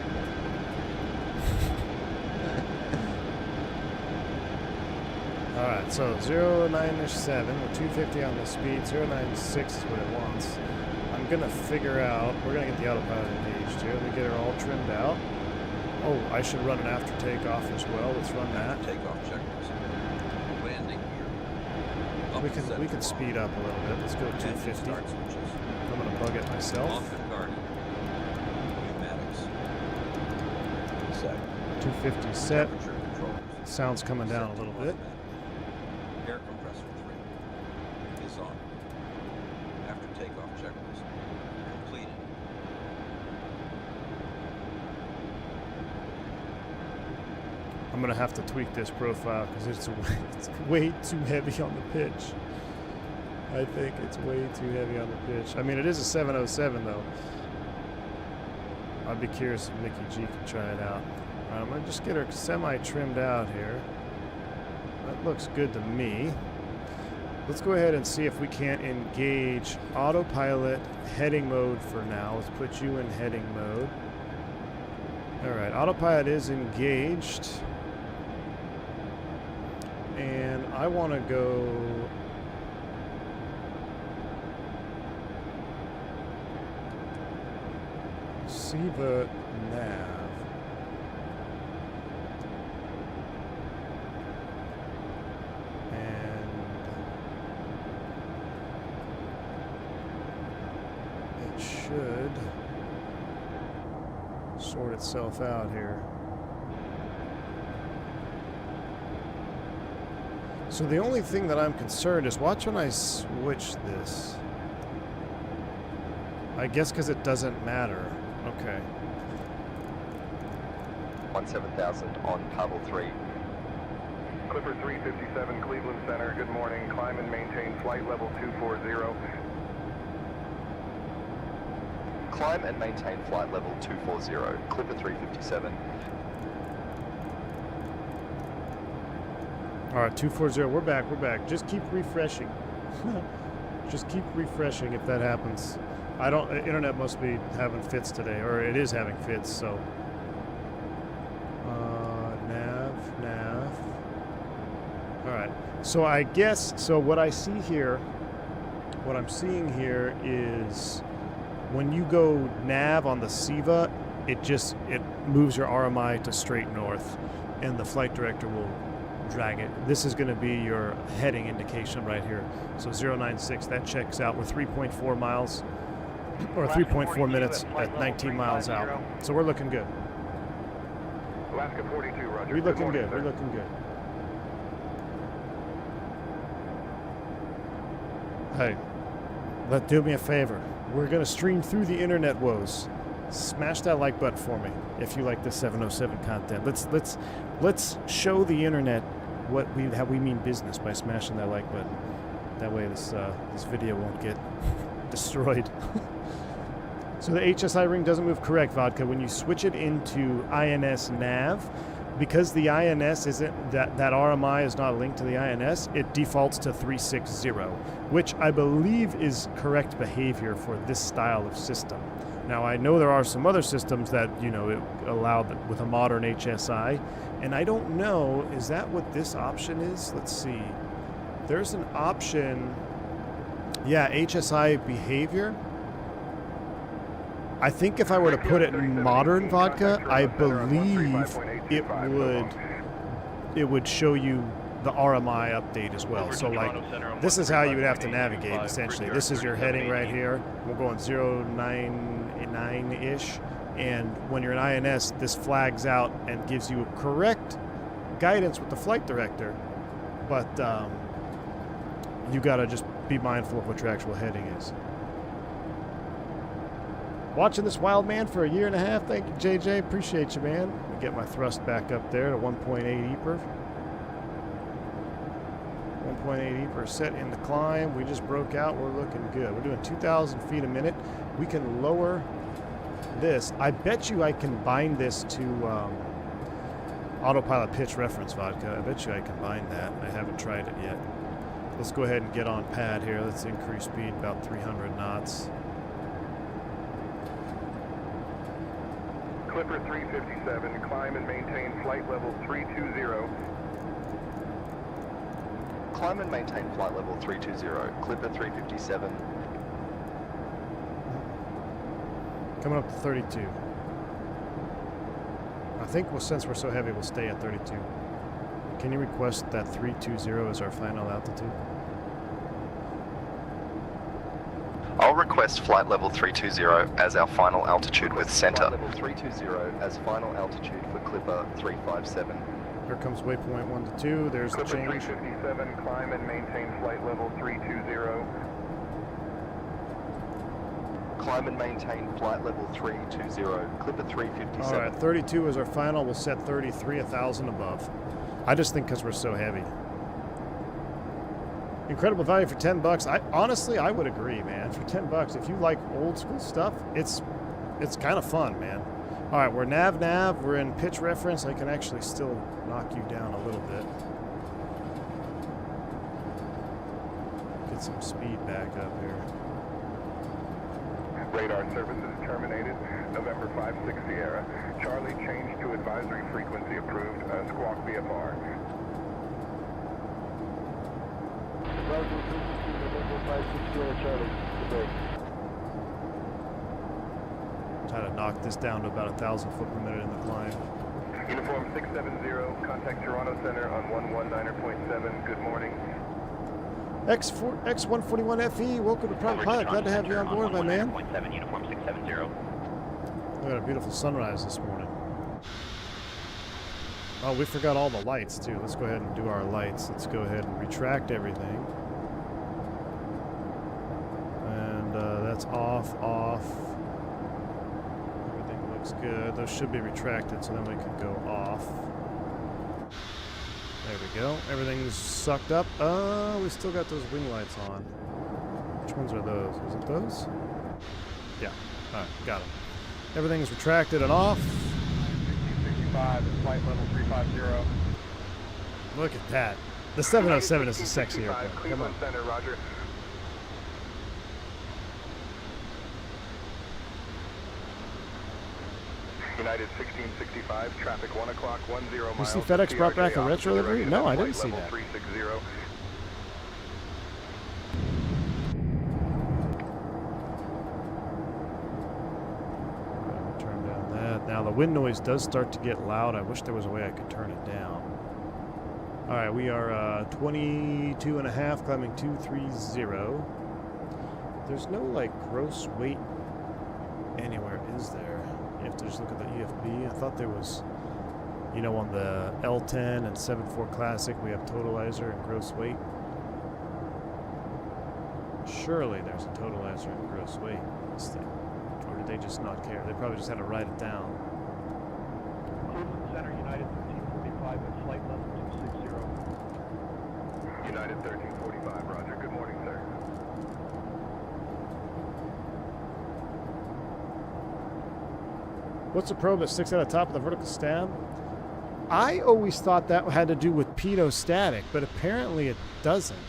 Alright, so 097, we're 250 on the speed, 096 is what it wants. I'm gonna figure out, we're gonna get the autopilot engaged here. Let me get her all trimmed out. Oh, I should run an after takeoff as well. Let's run that. Takeoff checklist. Landing gear. We can speed up a little bit. Let's go 250. Start switches. I'm gonna bug it myself. Off and guarded. Pneumatics. Set. 250 set. Temperature controls. Sound's coming down a little bit. Air compressor 3 is on. After takeoff checklist completed. I'm gonna have to tweak this profile because it's way too heavy on the pitch. I think it's way too heavy on the pitch. I mean, it is a 707 though. I'd be curious if Mickey G can try it out. I'm going to just get her semi-trimmed out here. That looks good to me. Let's go ahead and see if we can't engage autopilot heading mode for now. Let's put you in heading mode. Alright, autopilot is engaged. And I want to go... SIVA nav. Should sort itself out here. So the only thing that I'm concerned is watch when I switch this. I guess because it doesn't matter. Okay. 17,000 on Pavel 3. Clipper 357, Cleveland Center, good morning. Climb and maintain flight level 240. Climb and maintain flight level 240, Clipper 357. Alright, 240, we're back. Just keep refreshing. Just keep refreshing if that happens. Internet must be having fits today, or it is having fits, so. Nav. Alright, so I guess, so what I'm seeing here is when you go nav on the SIVA, it moves your RMI to straight north, and the flight director will drag it. This is going to be your heading indication right here. So 096, that checks out. We're 3.4 miles, or 3.4 minutes at 19 miles out. So we're looking good. Alaska 42, roger. We're looking good. We're looking good. Hey, do me a favor. We're going to stream through the internet woes. Smash that like button for me if you like the 707 content. Let's show the internet how we mean business by smashing that like button. That way this video won't get destroyed. So the HSI ring doesn't move correct, Vodka. When you switch it into INS nav, because the INS isn't that RMI is not linked to the INS, it defaults to 360, which I believe is correct behavior for this style of system. Now I know there are some other systems that it allowed with a modern HSI, and I don't know, is that what this option is? Let's see. There's an option, yeah, HSI behavior. I think if I were to put it in modern, Vodka, I believe it would show you the RMI update as well. So like, this is how you would have to navigate essentially. This is your heading right here. We're going 099-ish. And when you're in INS, this flags out and gives you correct guidance with the flight director. But you gotta just be mindful of what your actual heading is. Watching this wild man for 1.5 years. Thank you, JJ. Appreciate you, man. Let me get my thrust back up there to 1.8 EPR. 1.8 EPR set in the climb. We just broke out. We're looking good. We're doing 2,000 feet a minute. We can lower this. I bet you I can bind this to autopilot pitch reference, Vodka. I bet you I can bind that. I haven't tried it yet. Let's go ahead and get on pad here. Let's increase speed about 300 knots. Clipper 357, climb and maintain flight level 320. Climb and maintain flight level 320, Clipper 357. Coming up to 32. I think since we're so heavy, we'll stay at 32. Can you request that 320 as our final altitude? I'll request flight level 320 as our final altitude with center. Flight level 320 as final altitude for Clipper 357. Here comes waypoint 1 to 2. There's the Clipper change. 357, climb and maintain flight level 320. Climb and maintain flight level 320, Clipper 357. All right, 32 is our final. We'll set 33, 1,000 above. I just think because we're so heavy. Incredible value for $10. Honestly, I would agree, man. For $10, if you like old school stuff, it's kind of fun, man. All right, we're nav. We're in pitch reference. I can actually still knock you down a little bit. Get some speed back up here. Radar services terminated. November 56 Sierra. Charlie changed to advisory frequency approved. Squawk VFR. Advisory frequency November 56 Sierra Charlie. Good day. Try to knock this down to about 1,000 foot per minute in the climb. Uniform 670, contact Toronto Center on 119.7. Good morning. X141FE, welcome to Private Pilot. Glad to have you on board, my man. Uniform 670. We got a beautiful sunrise this morning. Oh, we forgot all the lights too. Let's go ahead and do our lights. Let's go ahead and retract everything. And that's off. Everything looks good. Those should be retracted, so then we can go off. There we go. Everything's sucked up. We still got those wing lights on. Which ones are those? Is it those? Yeah. Alright, got them. Everything's retracted and off. 65, flight level 350. Look at that. The 707 is a sexy airplane. Come on. Cleveland Center, roger. United 1665, traffic 1 o'clock, 10 miles. You see FedEx brought back a retro livery? No, I didn't see that. 360. Turn down that. Now the wind noise does start to get loud. I wish there was a way I could turn it down. All right, we are 22 and a half, climbing 230. There's no like gross weight anywhere, is there? You have to just look at the EFB. I thought there was, you know, on the L10 and 7.4 Classic, we have totalizer and gross weight. Surely there's a totalizer and gross weight in this thing. Or did they just not care? They probably just had to write it down. Cleveland Center, United 1345 at flight level 260. United 1345, roger. Good morning, sir. What's the probe that sticks out the top of the vertical stab? I always thought that had to do with pedostatic, but apparently it doesn't.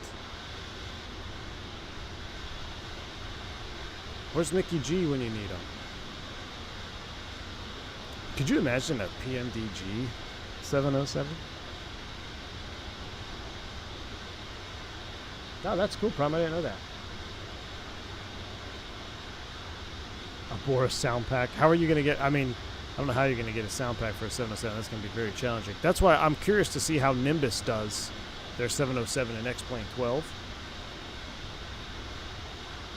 Where's Mickey G when you need him? Could you imagine a PMDG 707? Oh, that's cool, Prom. I didn't know that. A Boris sound pack. How are you going to get, I mean, I don't know how you're going to get a sound pack for a 707. That's going to be very challenging. That's why I'm curious to see how Nimbus does their 707 and X-Plane 12.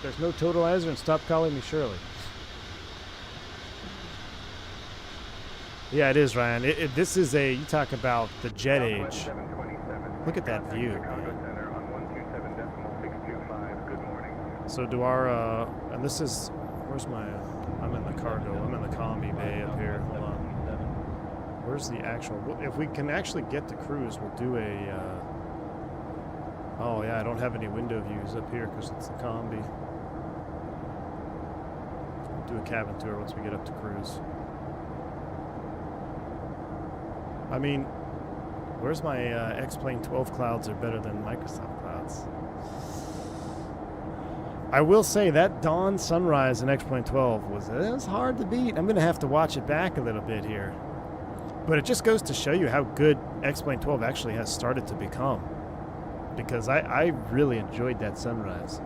There's no totalizer, and stop calling me Shirley. Yeah, it is, Ryan. This is a, you talk about the jet age. Look at that view, man. So do our, and this is, where's my, I'm in the cargo, I'm in the combi bay up here, hold on. Where's the actual, if we can actually get to cruise, we'll do a, oh yeah, I don't have any window views up here because it's the combi. We'll do a cabin tour once we get up to cruise. I mean, where's my X-Plane 12 clouds are better than Microsoft clouds? I will say that dawn sunrise in X-Plane 12 was hard to beat. I'm going to have to watch it back a little bit here. But it just goes to show you how good X-Plane 12 actually has started to become. Because I really enjoyed that sunrise.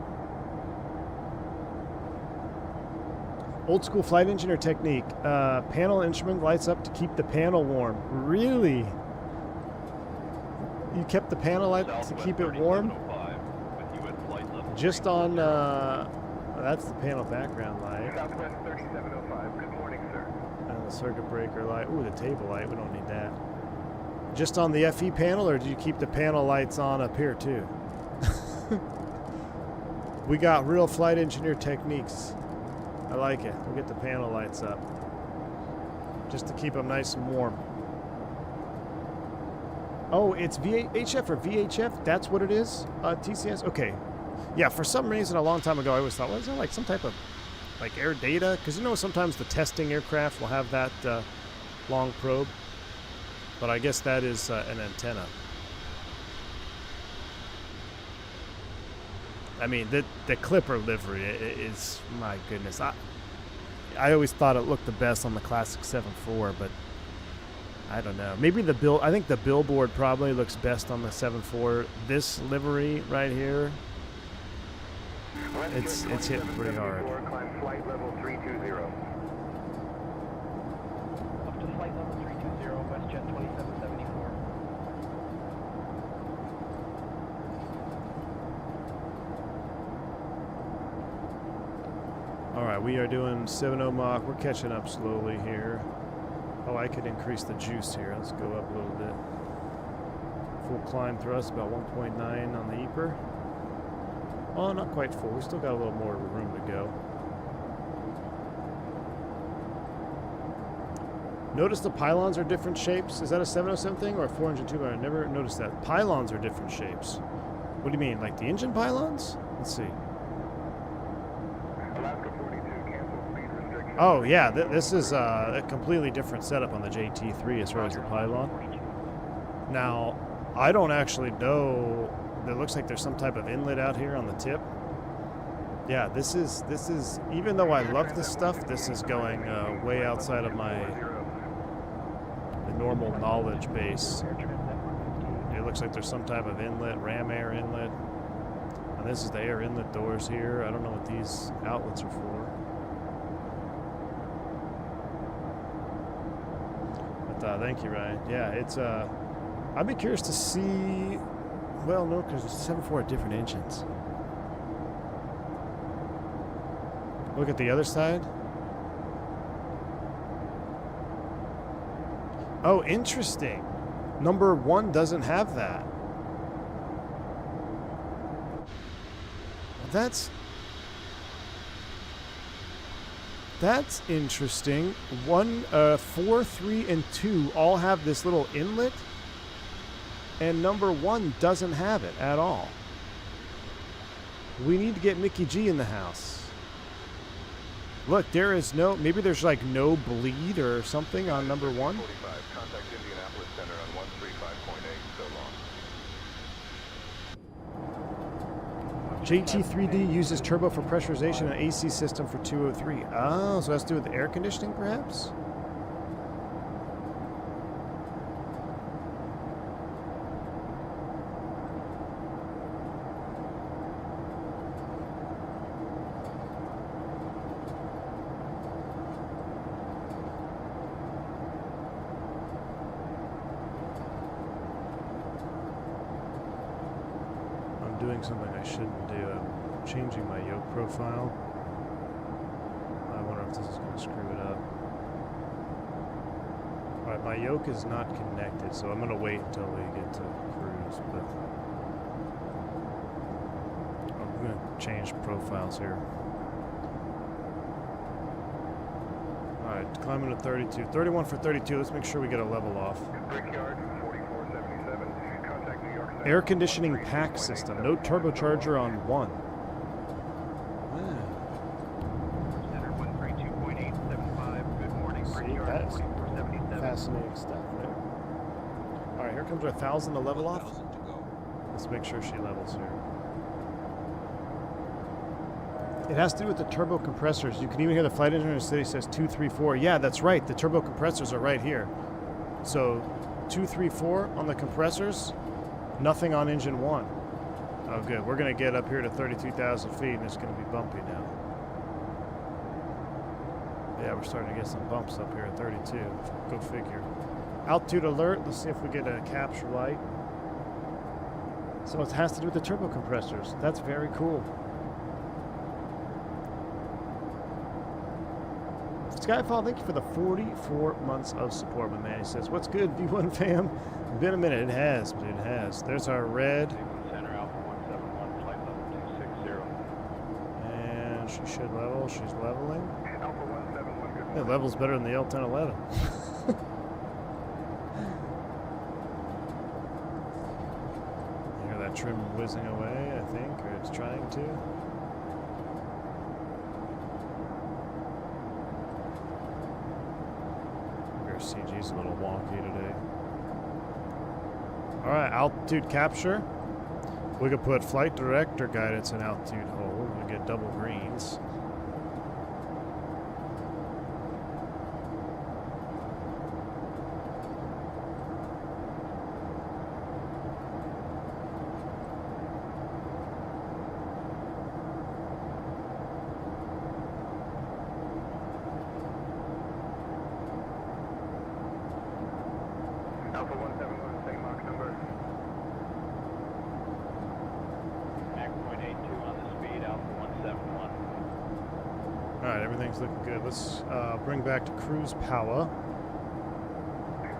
Old school flight engineer technique. Panel instrument lights up to keep the panel warm. Really? You kept the panel light to keep it warm? Just on, that's the panel background light. Southwest 3705, good morning, sir. And the circuit breaker light. Ooh, the table light, we don't need that. Just on the FE panel, or do you keep the panel lights on up here too? We got real flight engineer techniques. I like it. We'll get the panel lights up. Just to keep them nice and warm. Oh, it's VHF or VHF? That's what it is? TCS? Okay. Yeah, for some reason a long time ago I always thought, well, is that like some type of like air data? Because you know sometimes the testing aircraft will have that long probe, but I guess that is an antenna. I mean, the Clipper livery is, my goodness. I always thought it looked the best on the classic 7.4, but I don't know. Maybe I think the billboard probably looks best on the 7.4. This livery right here, it's hitting pretty hard. Climb flight level 320. Up to flight level 320, WestJet 2774. All right, we are doing 7.0 Mach. We're catching up slowly here. Oh, I could increase the juice here. Let's go up a little bit. Full climb thrust, about 1.9 on the EPR. Oh, not quite full. We still got a little more room to go. Notice the pylons are different shapes. Is that a 707 thing or a 402? I never noticed that. Pylons are different shapes. What do you mean, like the engine pylons? Let's see. Oh, yeah, this is a completely different setup on the JT3 as far as the pylon. Now, I don't actually know. It looks like there's some type of inlet out here on the tip. Yeah, this is even though I love this stuff, this is going way outside of the normal knowledge base. It looks like there's some type of inlet, ram air inlet. And this is the air inlet doors here. I don't know what these outlets are for. Thank you, Ryan. Yeah, it's I'd be curious to see. Well, no, because it's 7.4 different engines. Look at the other side. Oh, interesting. Number 1 doesn't have that. That's interesting. 1, 4, 3, and 2 all have this little inlet, and number 1 doesn't have it at all. We need to get Mickey G in the house. Look, there is no, maybe there's like no bleed or something on number 1. Contact Indianapolis Center on 135.8, so long. JT3D uses turbo for pressurization and AC system for 203. Oh, so that's to do with the air conditioning, perhaps? Doing something I shouldn't do. I'm changing my yoke profile. I wonder if this is going to screw it up. Alright, my yoke is not connected, so I'm going to wait until we get to cruise, but I'm going to change profiles here. Alright, climbing to 32. 31 for 32. Let's make sure we get a level off. Brickyard 4477. Contact New York Center. Air conditioning pack system. No turbocharger on 1. Center 132.875. Good morning. See, Brickyard that's 4477. fascinating stuff there. Alright, here comes our 1,000 to level off. 1,000 to go. Let's make sure she levels here. It has to do with the turbo compressors. You can even hear the flight engineer in the city says 234. Yeah, that's right. The turbo compressors are right here. So 234 on the compressors, nothing on engine 1. Oh, good. We're going to get up here to 32,000 feet, and it's going to be bumpy now. Yeah, we're starting to get some bumps up here at 32. Go figure. Altitude alert. Let's see if we get a capture light. So it has to do with the turbo compressors. That's very cool. Skyfall, thank you for the 44 months of support, my man. He says, what's good, V1 fam? It's been a minute. It has, but it has. There's our red. Center Alpha 171, flight level 260. And she should level. She's leveling. Alpha 171, good It morning. levels better than the L1011. You hear that trim whizzing away, I think, or it's trying to. wonky today. Alright, altitude capture. We could put flight director guidance in altitude hold and get double greens. Alpha 171, same Mach number. Mach 0.82 on the speed, Alpha 171. Alright, everything's looking good. Let's bring back to cruise power.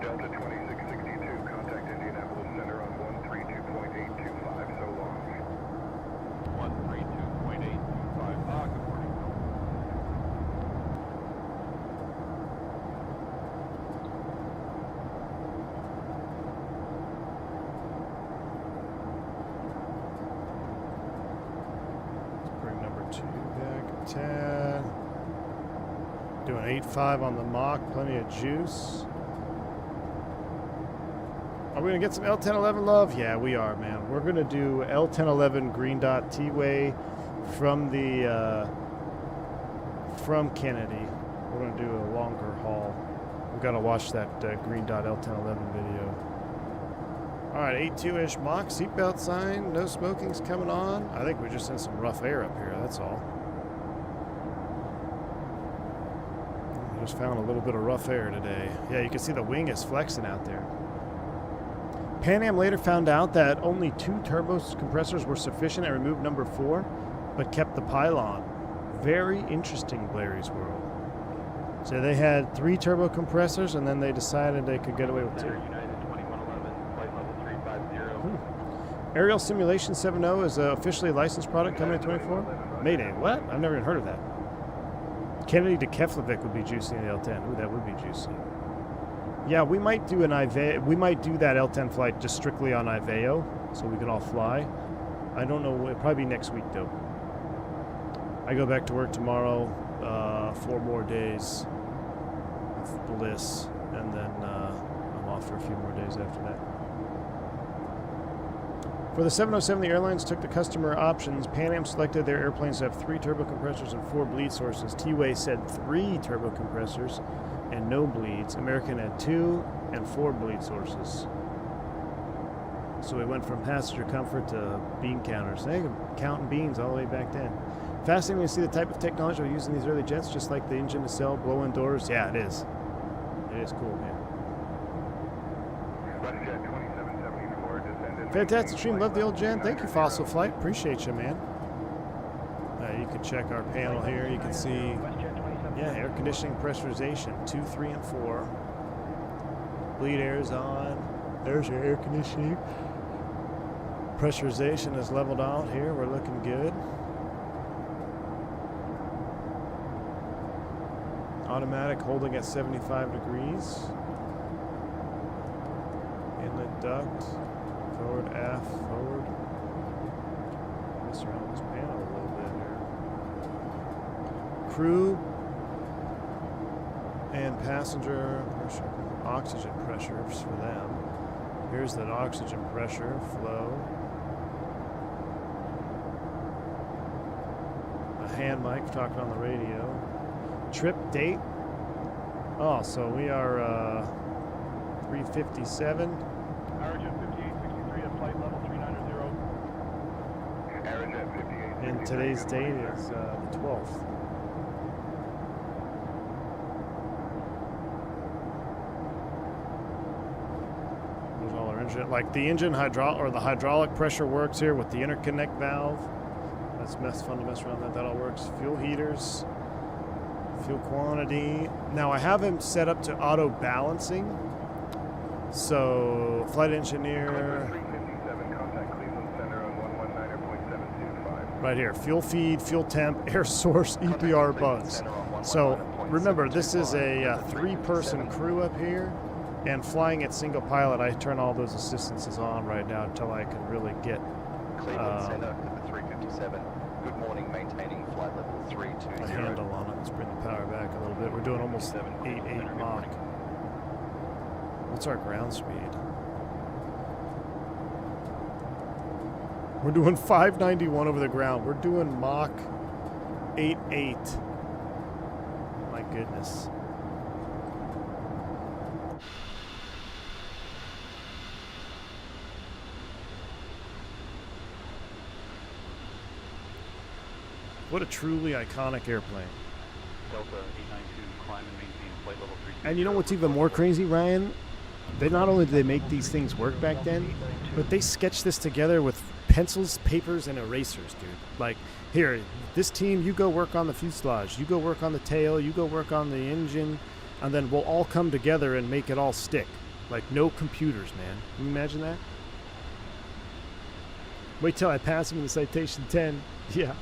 Delta 2662, contact Indianapolis Center on 132.825, so long. 132.825. Good morning. Bring number 2 back, 10. Doing 8.5 on the Mach, plenty of juice. Are we gonna get some L1011 love? Yeah, we are, man. We're gonna do L1011 green dot T-way from the from Kennedy. We're gonna do a longer haul. We gotta watch that green dot L1011 video. All right, 82-ish Mach, seatbelt sign, no smoking's coming on. I think we're just in some rough air up here, that's all. Just found a little bit of rough air today. Yeah, you can see the wing is flexing out there. Pan Am later found out that only 2 turbo compressors were sufficient and removed number 4, but kept the pylon. Very interesting, Blair's World. So they had 3 turbo compressors, and then they decided they could get away with 2. United 2111, flight level 350. Aerial Simulation 7.0 is a officially licensed product coming in 24. Mayday, what? I've never even heard of that. Kennedy to Keflavik would be juicy in the L10. Ooh, that would be juicy. Yeah, we might do an Iveo. We might do that L10 flight just strictly on Iveo, so we can all fly. I don't know. It'll probably be next week though. I go back to work tomorrow. 4 more days of bliss, and then I'm off for a few more days after that. For the 707, the airlines took the customer options. Pan Am selected their airplanes to have 3 turbo compressors and 4 bleed sources. T-Way said 3 turbo compressors and no bleeds. American had 2 and 4 bleed sources. So we went from passenger comfort to bean counters. Hey, counting beans all the way back then. Fascinating to see the type of technology we're using in these early jets, just like the engine nacelle, blow-in doors. Yeah, it is. It is cool, man. WestJet 2774, descended. Fantastic stream. Love the old gen. Thank you, Fossil Flight. Appreciate you, man. You can check our panel here. You can see, yeah, air conditioning, pressurization, 2, 3, and 4. Bleed air is on. There's your air conditioning. Pressurization is leveled out here. We're looking good. Automatic holding at 75 degrees. Inlet duct. Forward, aft, forward. Mess around this panel a little bit here. Crew and passenger pressure, oxygen pressures for them. Here's the oxygen pressure flow. A hand mic talking on the radio. Trip date. Oh, so we are 357. Aerojet 5863 at flight level 390. Aerojet 5863. And today's date is the 12th. There's all our engine, like the engine the hydraulic pressure works here with the interconnect valve. That's fun to mess around with. That all works. Fuel heaters. Fuel quantity. Now I have him set up to auto balancing. So flight engineer. 357, contact Cleveland Center on 119.725. Right here. Fuel feed, fuel temp, air source, EPR buzz. So remember, this is a 3-person crew up here, and flying at single pilot. I turn all those assistances on right now until I can really get Cleveland Center to the 357. Good morning, maintaining flight level 320. a handle on it. Let's bring the power back a little bit. We're doing almost 8.8 Mach. What's our ground speed? We're doing 591 over the ground. We're doing Mach 88. My goodness. What a truly iconic airplane. Delta 892, climb and maintain flight level 3. And you know what's even more crazy, Ryan? They not only did they make these things work back then, but they sketched this together with pencils, papers, and erasers, dude. Like, here, this team, you go work on the fuselage, you go work on the tail, you go work on the engine, and then we'll all come together and make it all stick. Like, no computers, man. Can you imagine that? Wait till I pass him in the Citation 10. Yeah.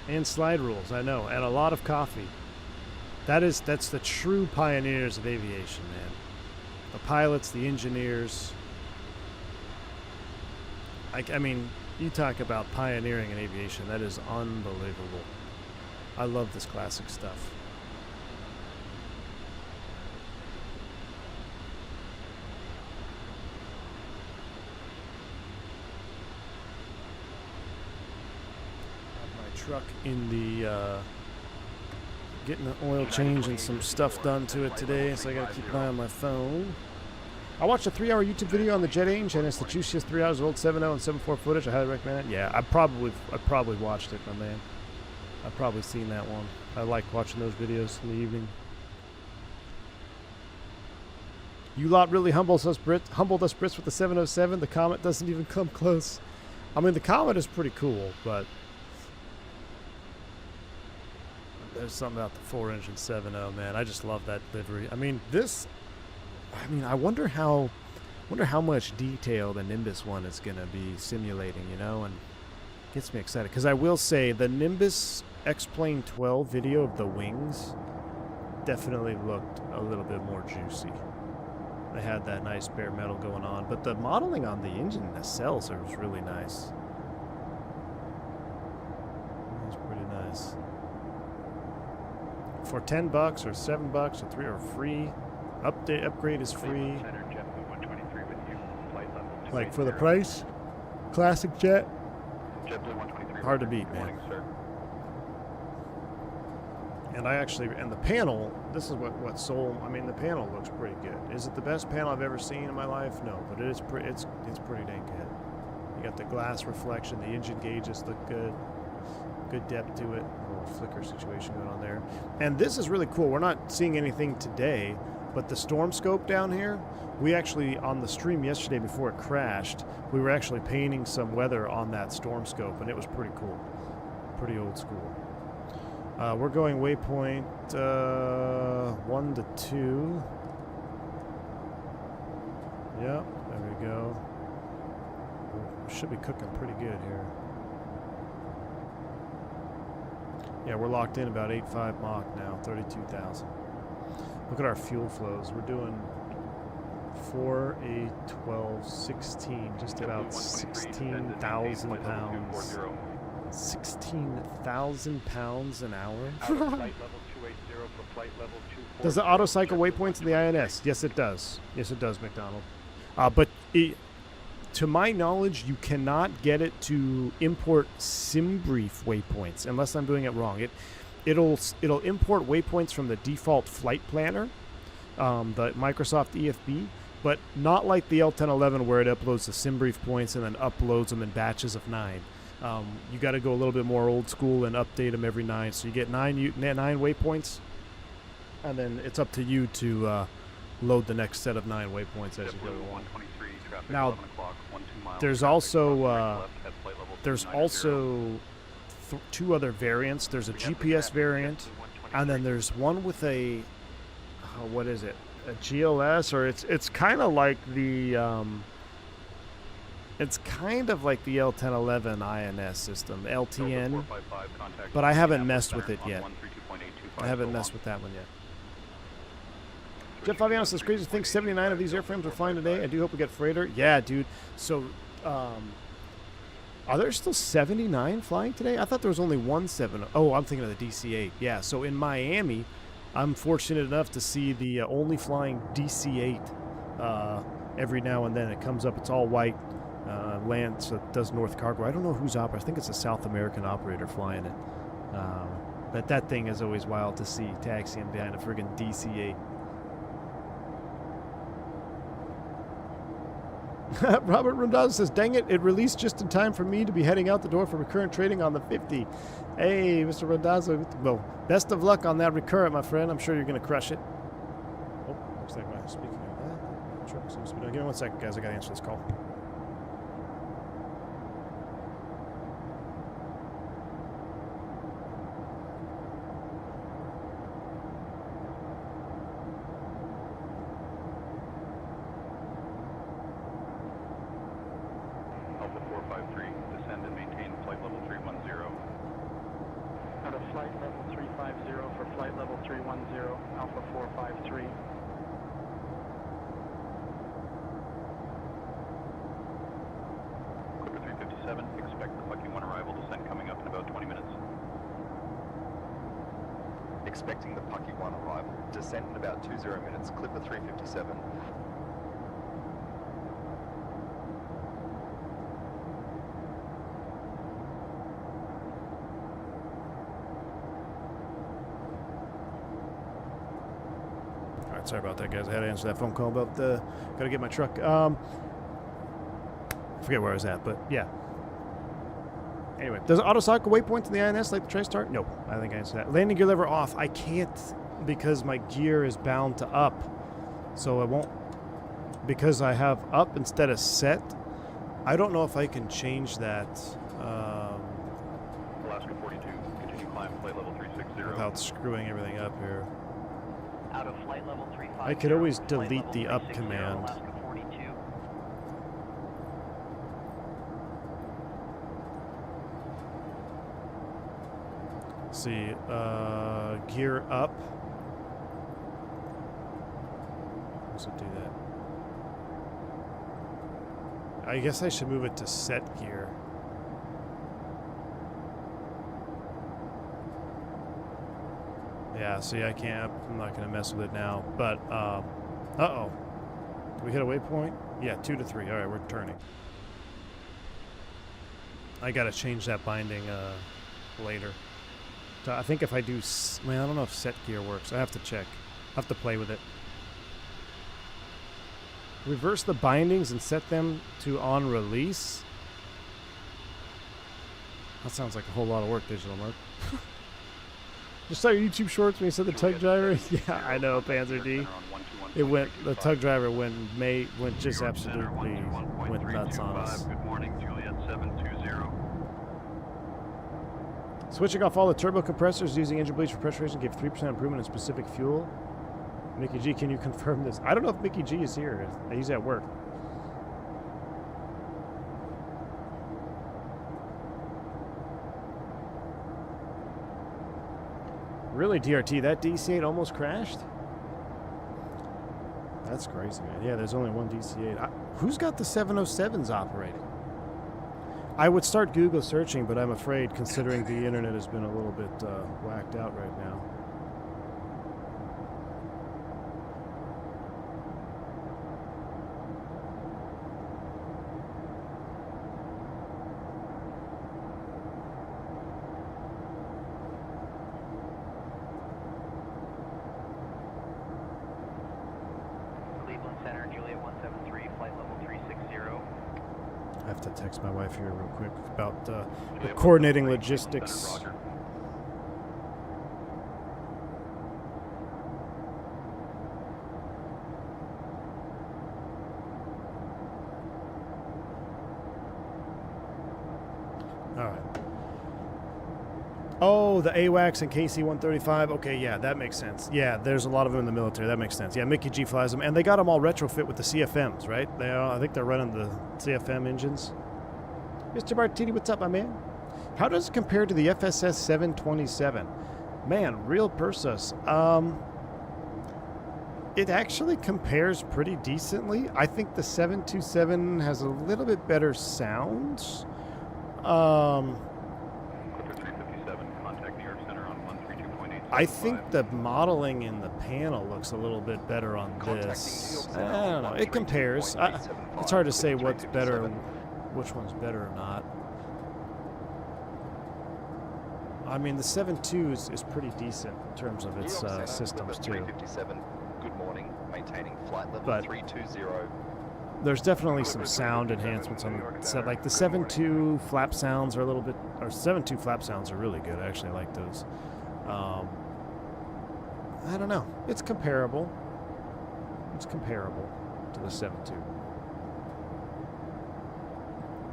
And slide rules, I know, and a lot of coffee. That's the true pioneers of aviation, man. The pilots, the engineers. I mean, you talk about pioneering in aviation. That is unbelievable. I love this classic stuff. Truck in the getting an oil change and some stuff done to it today, so I gotta keep an eye on my phone. I watched a 3-hour YouTube video on the jet age, and it's the juiciest 3 hours of old 7.0 and 7.4 footage. I highly recommend it. Yeah, I probably watched it, my man. I've probably seen that one. I like watching those videos in the evening. You lot really humbled us Brits with the 707. The Comet doesn't even come close. I mean, the Comet is pretty cool, but there's something about the 4-engine 7.0, man. I just love that livery. I mean, I wonder how much detail the Nimbus one is going to be simulating, you know, and gets me excited. Because I will say, the Nimbus X-Plane 12 video of the wings definitely looked a little bit more juicy. They had that nice bare metal going on, but the modeling on the engine nacelles was really nice. It was pretty nice. For $10 or $7 or $3 or free, upgrade is free. Like for the price, classic jet, hard to beat, man. And and the panel, this is what sold. I mean, the panel looks pretty good. Is it the best panel I've ever seen in my life? No, but it's pretty dang good. You got the glass reflection, the engine gauges look good. Good depth to it. A little flicker situation going on there. And this is really cool. We're not seeing anything today, but the storm scope down here, we actually, on the stream yesterday before it crashed, we were actually painting some weather on that storm scope, and it was pretty cool. Pretty old school. We're going waypoint 1 to 2. Yep, there we go. We should be cooking pretty good here. Yeah, we're locked in about 8.5 Mach now, 32,000. Look at our fuel flows. We're doing 4, 8, 12, 16, just about 16,000 pounds. 16,000 pounds an hour? Does the auto cycle waypoints in the INS? Yes, it does. Yes, it does, McDonald. But to my knowledge, you cannot get it to import SimBrief waypoints unless I'm doing it wrong. It'll import waypoints from the default flight planner, the Microsoft EFB, but not like the L1011 where it uploads the SimBrief points and then uploads them in batches of 9. You got to go a little bit more old school and update them every 9. So you get 9 waypoints, and then it's up to you to load the next set of 9 waypoints as you go along. Now, there's also two other variants. There's a GPS variant, and then there's one with a what is it? A GLS, or it's kind of like the L1011 INS system, LTN, but I haven't messed with it yet. I haven't messed with that one yet. Jeff Fabiano says, crazy to think 79 of these airframes are flying today. I do hope we get freighter. Yeah, dude. So, are there still 79 flying today? I thought there was only 170. Oh, I'm thinking of the DC-8. Yeah, so in Miami, I'm fortunate enough to see the only flying DC-8 every now and then. It comes up, it's all white, lands, so it does North Cargo. I don't know who's operating. I think it's a South American operator flying it. But that thing is always wild to see, taxiing behind a friggin' DC-8. Robert Rondon says, dang it, it released just in time for me to be heading out the door for recurrent trading on the 50. Hey, Mr. Rondazzo, well, best of luck on that recurrent, my friend. I'm sure you're going to crush it. Oh, looks like my, speaking of that, truck seems to be done. Give me 1 second, guys. I got to answer this call. Alpha 453, descend and maintain flight level 310. Out of flight level 350 for flight level 310, Alpha 453. Clipper 357, expect the Bucky 1 arrival, descent coming up in about 20 minutes. Expecting the Pucky 1 arrival. Descent in about 20 minutes. Clipper 357. Alright, sorry about that, guys. I had to answer that phone call about gotta get my truck. Forget where I was at, but yeah. Anyway, does auto cycle waypoints in the INS like the TriStar? No, I think I answered that. Landing gear lever off. I can't because my gear is bound to up. So I won't, because I have up instead of set. I don't know if I can change that Alaska 42, continue climb flight level 360. without screwing everything up here. Out of flight level 350. I could always flight delete level the up 360, command. Alaska 42. See, gear up. Let's do that. I guess I should move it to set gear. Yeah, see, I can't, I'm not going to mess with it now. But, uh-oh. Did we hit a waypoint? Yeah, 2 to 3. All right, we're turning. I got to change that binding later. So I think if I do, well, I don't know if set gear works. I have to check. I have to play with it. Reverse the bindings and set them to on release. That sounds like a whole lot of work, Digital Mark. Just saw your YouTube shorts when you said the tug driver. Yeah, I know, Panzer D. It went. The tug driver went just absolutely went nuts on us. Good morning, Juliet 720. Switching off all the turbo compressors using engine bleach for pressurization gave 3% improvement in specific fuel. Mickey G, can you confirm this? I don't know if Mickey G is here. He's at work. Really, DRT, that DC-8 almost crashed? That's crazy, man. Yeah, there's only one DC-8. Who's got the 707s operating? I would start Google searching, but I'm afraid, considering the internet has been a little bit whacked out right now. Cleveland Center, Juliet 173, flight level 360. I have to text my wife here real quick about coordinating logistics. Roger. All right. Oh, the AWACS and KC-135. Okay, yeah, that makes sense. Yeah, there's a lot of them in the military. That makes sense. Yeah, Mickey G flies them. And they got them all retrofit with the CFMs, right? I think they're running the CFM engines. Mr. Martini, what's up, my man? How does it compare to the FSS 727? Man, real Persus. It actually compares pretty decently. I think the 727 has a little bit better sound. Clipper 357, contact New York Center on 132.80. I think the modeling in the panel looks a little bit better on this. I don't know. It compares. It's hard to say what's better, which one's better or not. I mean, the 7.2 is pretty decent in terms of its systems too. 357. Good morning. Maintaining flight level But 320. there's definitely some sound enhancements on the set. Like the 7.2 flap sounds are a little bit, or 7.2 flap sounds are really good. I actually like those. I don't know. It's comparable. It's comparable to the 7.2.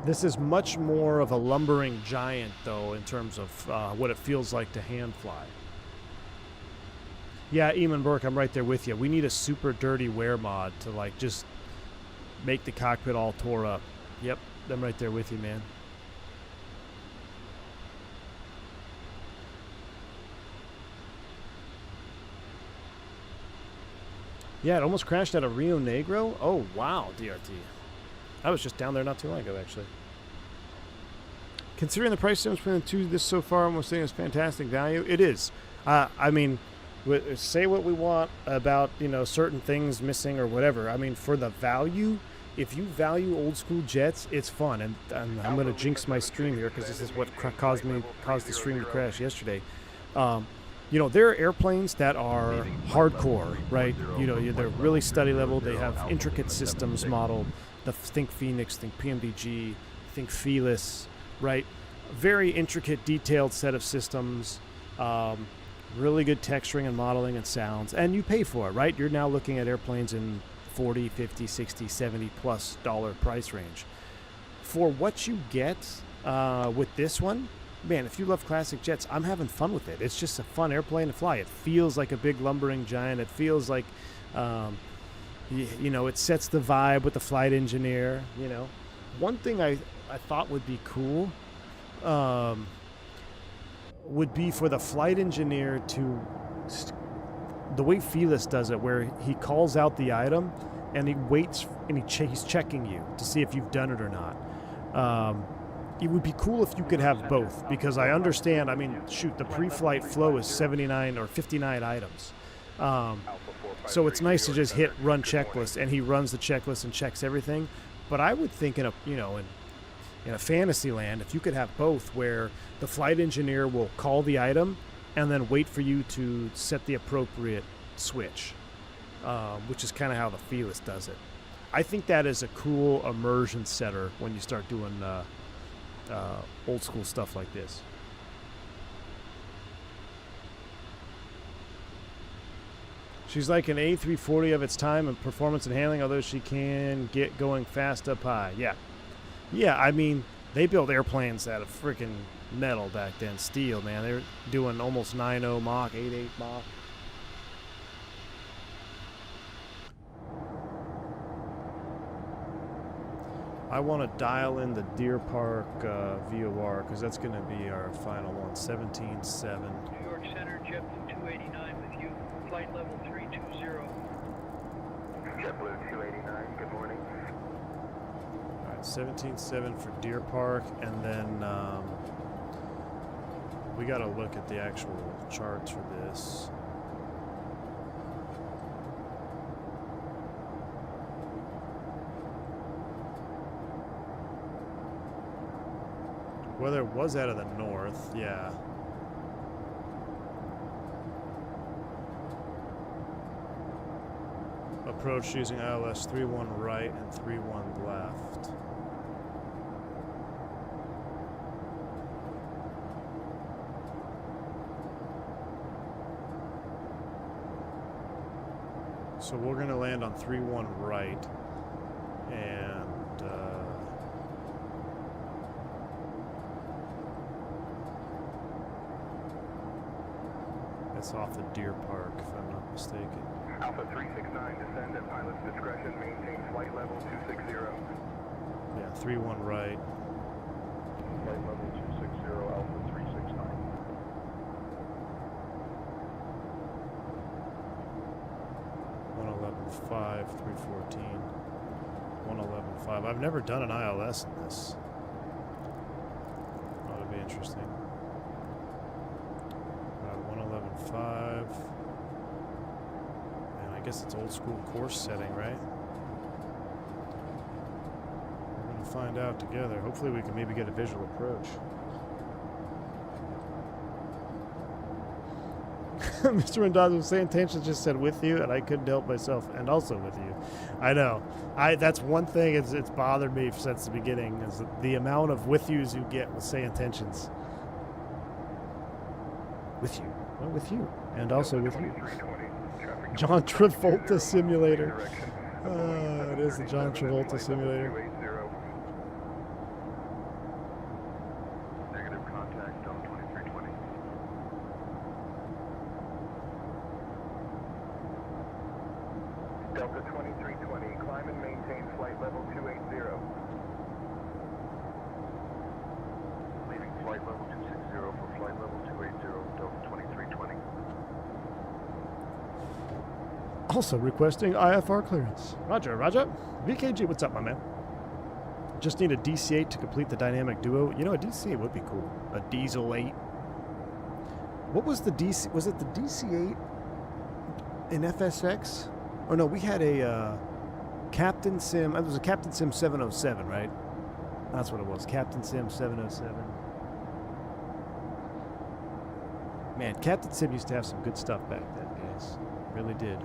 This is much more of a lumbering giant, though, in terms of what it feels like to hand fly. Yeah, Eamon Burke, I'm right there with you. We need a super dirty wear mod to, like, just make the cockpit all tore up. Yep, I'm right there with you, man. Yeah, it almost crashed out of Rio Negro. Oh, wow, DRT. I was just down there not too long ago, actually. Considering the price difference between the two, this so far, I'm saying is fantastic value. It is. I mean, say what we want about, you know, certain things missing or whatever. I mean, for the value, if you value old school jets, it's fun. And I'm going to jinx my stream here because this is what caused the stream to crash yesterday. You know, there are airplanes that are hardcore, right? You know, they're really study level. They have intricate systems modeled. Think Fenix, think PMDG, think Felis, right? Very intricate, detailed set of systems. Really good texturing and modeling and sounds. And you pay for it, right? You're now looking at airplanes in $40, $50, $60, $70+ price range. For what you get with this one, man, if you love classic jets, I'm having fun with it. It's just a fun airplane to fly. It feels like a big lumbering giant. It feels like, you know, it sets the vibe with the flight engineer, you know. One thing I thought would be cool would be for the flight engineer to, the way Felis does it, where he calls out the item and he waits and he's checking you to see if you've done it or not. It would be cool if you could have both, because I understand, I mean, shoot, the pre-flight flow is 79 or 59 items. So it's nice to just hit run checklist, and he runs the checklist and checks everything. But I would think in a, you know, in a fantasy land, if you could have both, where the flight engineer will call the item and then wait for you to set the appropriate switch, which is kind of how the Felis does it. I think that is a cool immersion setter when you start doing old school stuff like this. She's like an A340 of its time in performance and handling, although she can get going fast up high. Yeah, I mean, they built airplanes out of freaking metal back then, steel, man. They were doing almost 9.0 Mach, 8.8 Mach. I want to dial in the Deer Park VOR, because that's going to be our final one, 17.7. New York Center, JetBlue 289 with you, flight level 320. JetBlue 289, good morning. All right, 17.7 for Deer Park, and then we got to look at the actual charts for this. Weather was out of the north, yeah. Approach using ILS 31 right and 31 left. So we're going to land on 31 right, and it's off the Deer Park, if I'm not mistaken. Alpha 369, descend at pilot's discretion, maintain flight level 260. Yeah, 31 right. Flight level 260, Alpha 369. 111.5, 314. 111.5. I've never done an ILS in this. That would be interesting. 111.5. 5. And I guess it's old school course setting, right? We're going to find out together. Hopefully we can maybe get a visual approach. Mr. Randazzo saying tensions just said with you, and I couldn't help myself, and also with you. I know. That's one thing it's bothered me since the beginning, is the amount of with yous you get with saying tensions. With you. Well, with you. And also with you. John Travolta Simulator. It is the John Travolta Simulator. Negative contact, Delta 2320. Delta 2320, climb and maintain flight level 280. Leaving flight level 260 for flight level 280, Delta 2320. Also requesting IFR clearance. Roger, Roger. VKG, what's up, my man? Just need a DC-8 to complete the dynamic duo. You know, a DC-8 would be cool. A Diesel 8. What was the DC? Was it the DC-8 in FSX? Oh no, we had a Captain Sim. It was a Captain Sim 707, right? That's what it was. Captain Sim 707. Man, Captain Sim used to have some good stuff back then, guys. Really did.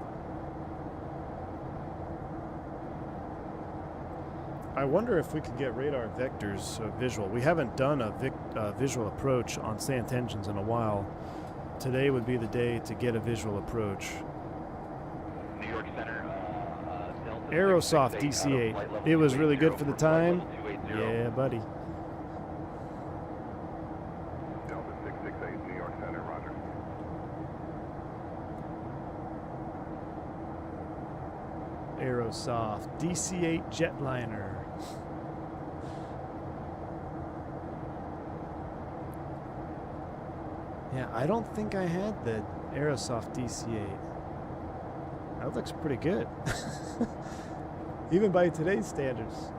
I wonder if we could get radar vectors visual. We haven't done a visual approach on sand engines in a while. Today would be the day to get a visual approach. New York Center, Delta Aerosoft 668, DC-8. It was really good for the time. Yeah, Yeah, buddy. Delta 668, New York Center, roger. Aerosoft DC-8 jetliner. Yeah, I don't think I had the Aerosoft DC-8. That looks pretty good. Even by today's standards.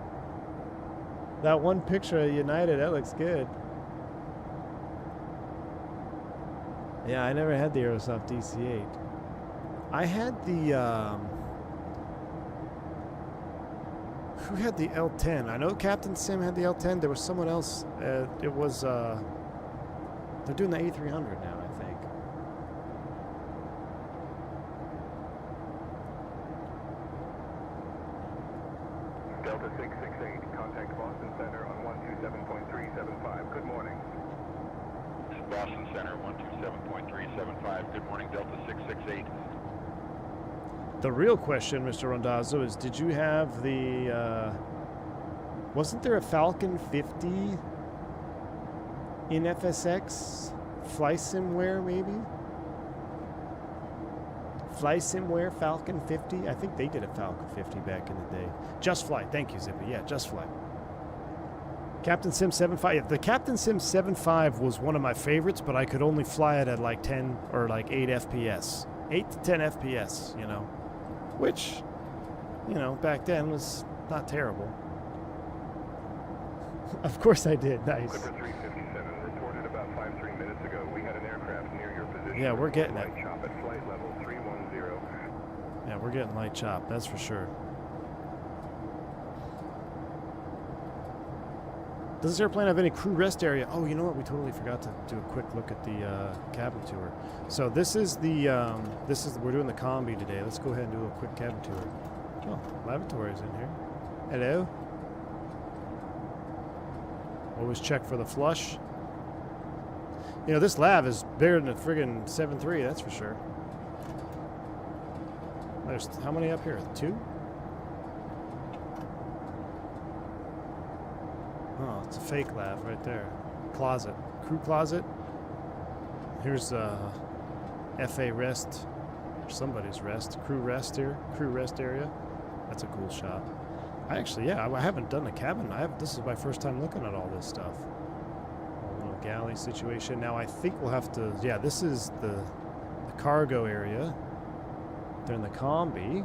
That one picture of United, that looks good. Yeah, I never had the Aerosoft DC-8. I had the, who had the L10? I know Captain Sim had the L10. There was someone else. It was, they're doing the A300 now, I think. Delta 668, contact Boston Center on 127.375. Good morning. Boston Center, 127.375. Good morning, Delta 668. The real question, Mr. Rondazzo, is did you have the, wasn't there a Falcon 50 in FSX? FlySimware, maybe? FlySimware Falcon 50? I think they did a Falcon 50 back in the day. Just Flight. Thank you, Zippy. Yeah, Just Flight. Captain Sim 7.5. Yeah, the Captain Sim 7.5 was one of my favorites, but I could only fly it at like 10 or like 8 FPS. 8 to 10 FPS, you know. Which, you know, back then was not terrible. Of course I did. Nice. Clipper 357 reported about 5-3 minutes ago. We had an aircraft near your position. Yeah, we're getting it. Light chop at flight level 310. Yeah, we're getting light chop, that's for sure. Does this airplane have any crew rest area? Oh, you know what? We totally forgot to do a quick look at the cabin tour. So this is the we're doing the combi today. Let's go ahead and do a quick cabin tour. Oh, lavatory's in here. Hello. Always check for the flush. You know, this lav is bigger than a friggin' 7.3, that's for sure. There's how many up here? 2? Oh, it's a fake lav right there. Closet. Crew closet. Here's FA rest. Or somebody's rest. Crew rest here. Crew rest area. That's a cool shot. I actually, yeah, I haven't done a cabin. This is my first time looking at all this stuff. A little galley situation. Now I think we'll have to, yeah, this is the cargo area. They're in the combi.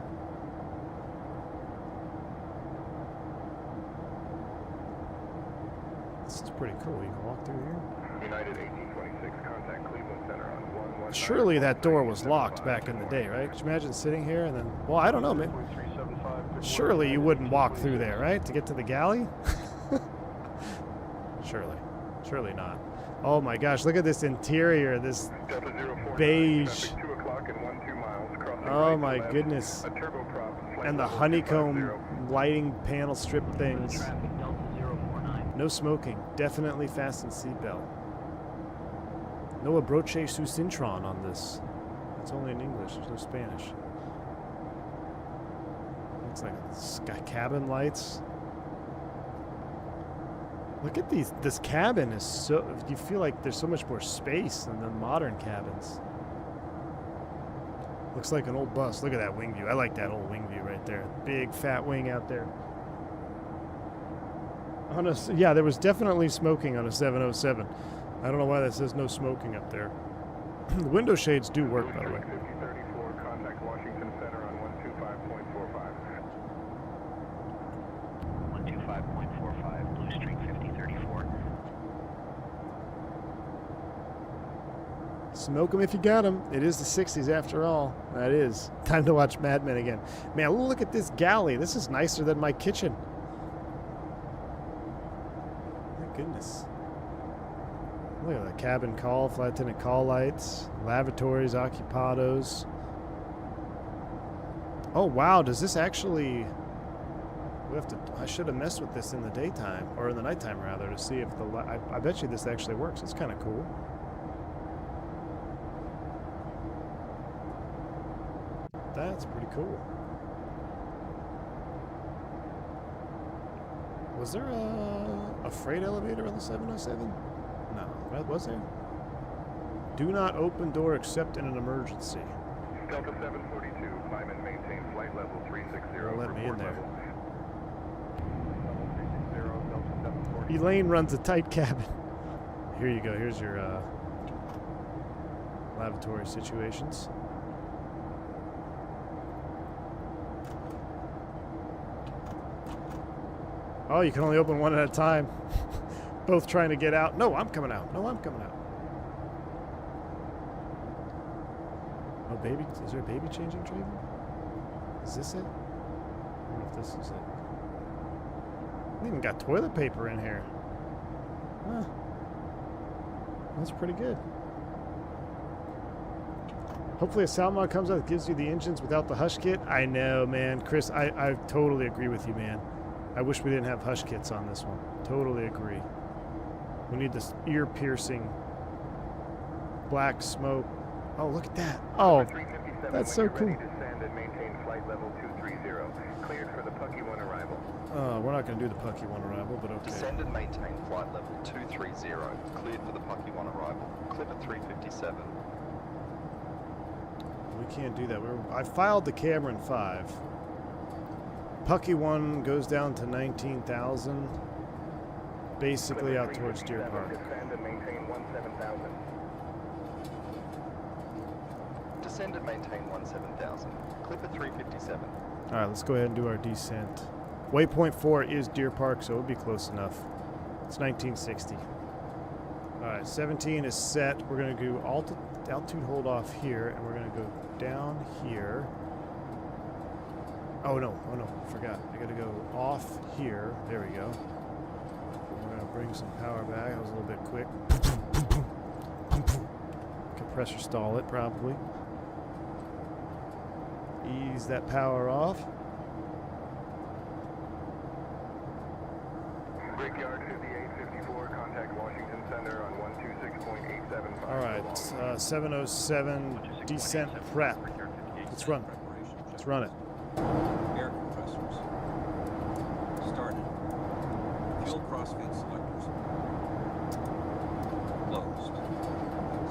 This is pretty cool. You can walk through here. United 1826, contact Cleveland Center on 119. Surely that door was locked back in the day, right? Could you imagine sitting here and then, well, I don't know, man. Surely you wouldn't walk through there, right? To get to the galley? Surely not. Oh my gosh, look at this interior, this beige. Oh my goodness. And the honeycomb lighting panel strip things. No smoking. Definitely fasten seatbelt. No abroche su cintron on this. It's only in English, there's no Spanish. Looks like it's got cabin lights. Look at these. This cabin is so. You feel like there's so much more space than the modern cabins. Looks like an old bus. Look at that wing view. I like that old wing view right there. Big fat wing out there. Yeah, there was definitely smoking on a 707. I don't know why that says no smoking up there. The window shades do work, by the way. 5034, contact Washington Center on 125.45. 125.45, Blue Street 5034. Smoke them if you got them. It is the 60s after all. That is. Time to watch Mad Men again. Man, look at this galley. This is nicer than my kitchen. My goodness. Look at the cabin call, flight attendant call lights, lavatories, occupados. Oh wow, does this actually... We have to... I should have messed with this in the daytime, or in the nighttime rather, to see if the... I bet you this actually works. It's kind of cool. That's pretty cool. Was there a freight elevator on the 707? No. Was there? Do not open door except in an emergency. Delta 742, climb and maintain flight level 360. Don't let me in there. Level 360, Elaine runs a tight cabin. Here you go. Here's your lavatory situations. Oh, you can only open one at a time. Both trying to get out. No, I'm coming out. No, I'm coming out. Oh, baby. Is there a baby changing table? Is this it? I don't know if this is it. We even got toilet paper in here. Huh. That's pretty good. Hopefully a sound mod comes out that gives you the engines without the hush kit. I know, man. Chris, I totally agree with you, man. I wish we didn't have hush kits on this one. Totally agree. We need this ear-piercing black smoke. Oh, look at that. Oh, that's so cool. Descend and maintain flight level 230. Cleared for the Pucky 1 arrival. We're not going to do the Pucky 1 arrival, but okay. Descend and maintain flight level 230. Cleared for the Pucky 1 arrival. Clip at 357. We can't do that. I filed the Cameron 5. Pucky 1 goes down to 19,000. Basically out towards Deer Park. Descend and maintain 17,000. Descend and maintain 17,000. Clip at 357. All right, let's go ahead and do our descent. Waypoint 4 is Deer Park, so it'll be close enough. It's 1960. All right, 17 is set. We're going to do altitude hold off here, and we're going to go down here. Oh no, forgot. I got to go off here. There we go. We're going to bring some power back. That was a little bit quick. Compressor stall it, probably. Ease that power off. Brickyard 5854, contact Washington Center on 126.875. All right, 707 descent prep. Let's run. Let's run it. Air compressors. Started. Fuel crossfeed selectors. Closed.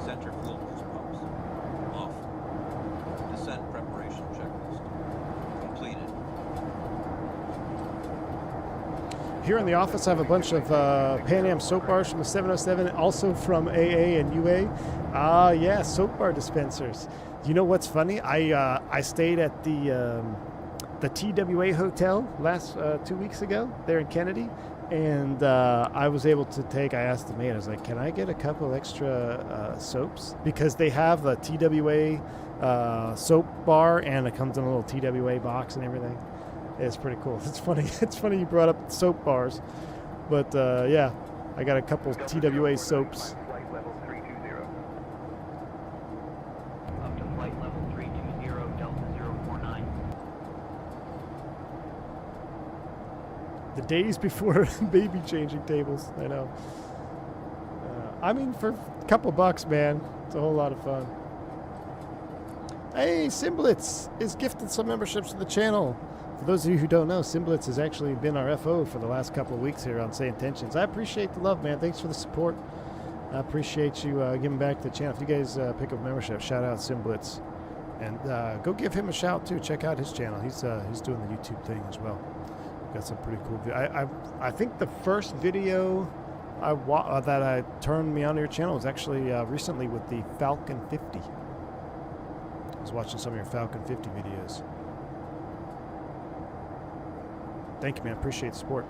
Center fuel boost pumps. Off. Descent preparation checklist. Completed. Here in the office, I have a bunch of Pan Am soap bars from the 707, also from AA and UA. Yeah, soap bar dispensers. You know what's funny? I stayed at the the TWA hotel last 2 weeks ago there in Kennedy, and I was able to take. I asked the maid. I was like, "Can I get a couple extra soaps?" Because they have a TWA soap bar, and it comes in a little TWA box and everything. It's pretty cool. It's funny. It's funny you brought up soap bars, but yeah, I got a couple TWA soaps. Flight level 320. Up to flight level 320, Delta 049. The days before baby changing tables. I know. I mean, for a couple bucks, man, it's a whole lot of fun. Hey, Simblitz is gifted some memberships to the channel. For those of you who don't know, Simblitz has actually been our FO for the last couple of weeks here on Say Intentions. I appreciate the love, man. Thanks for the support. I appreciate you giving back to the channel. If you guys pick up a membership, shout out Simblitz. And go give him a shout, too. Check out his channel. He's doing the YouTube thing as well. Got some pretty cool videos. I think the first video that I turned me on to your channel was actually recently with the Falcon 50. I was watching some of your Falcon 50 videos. Thank you, man. Appreciate the support.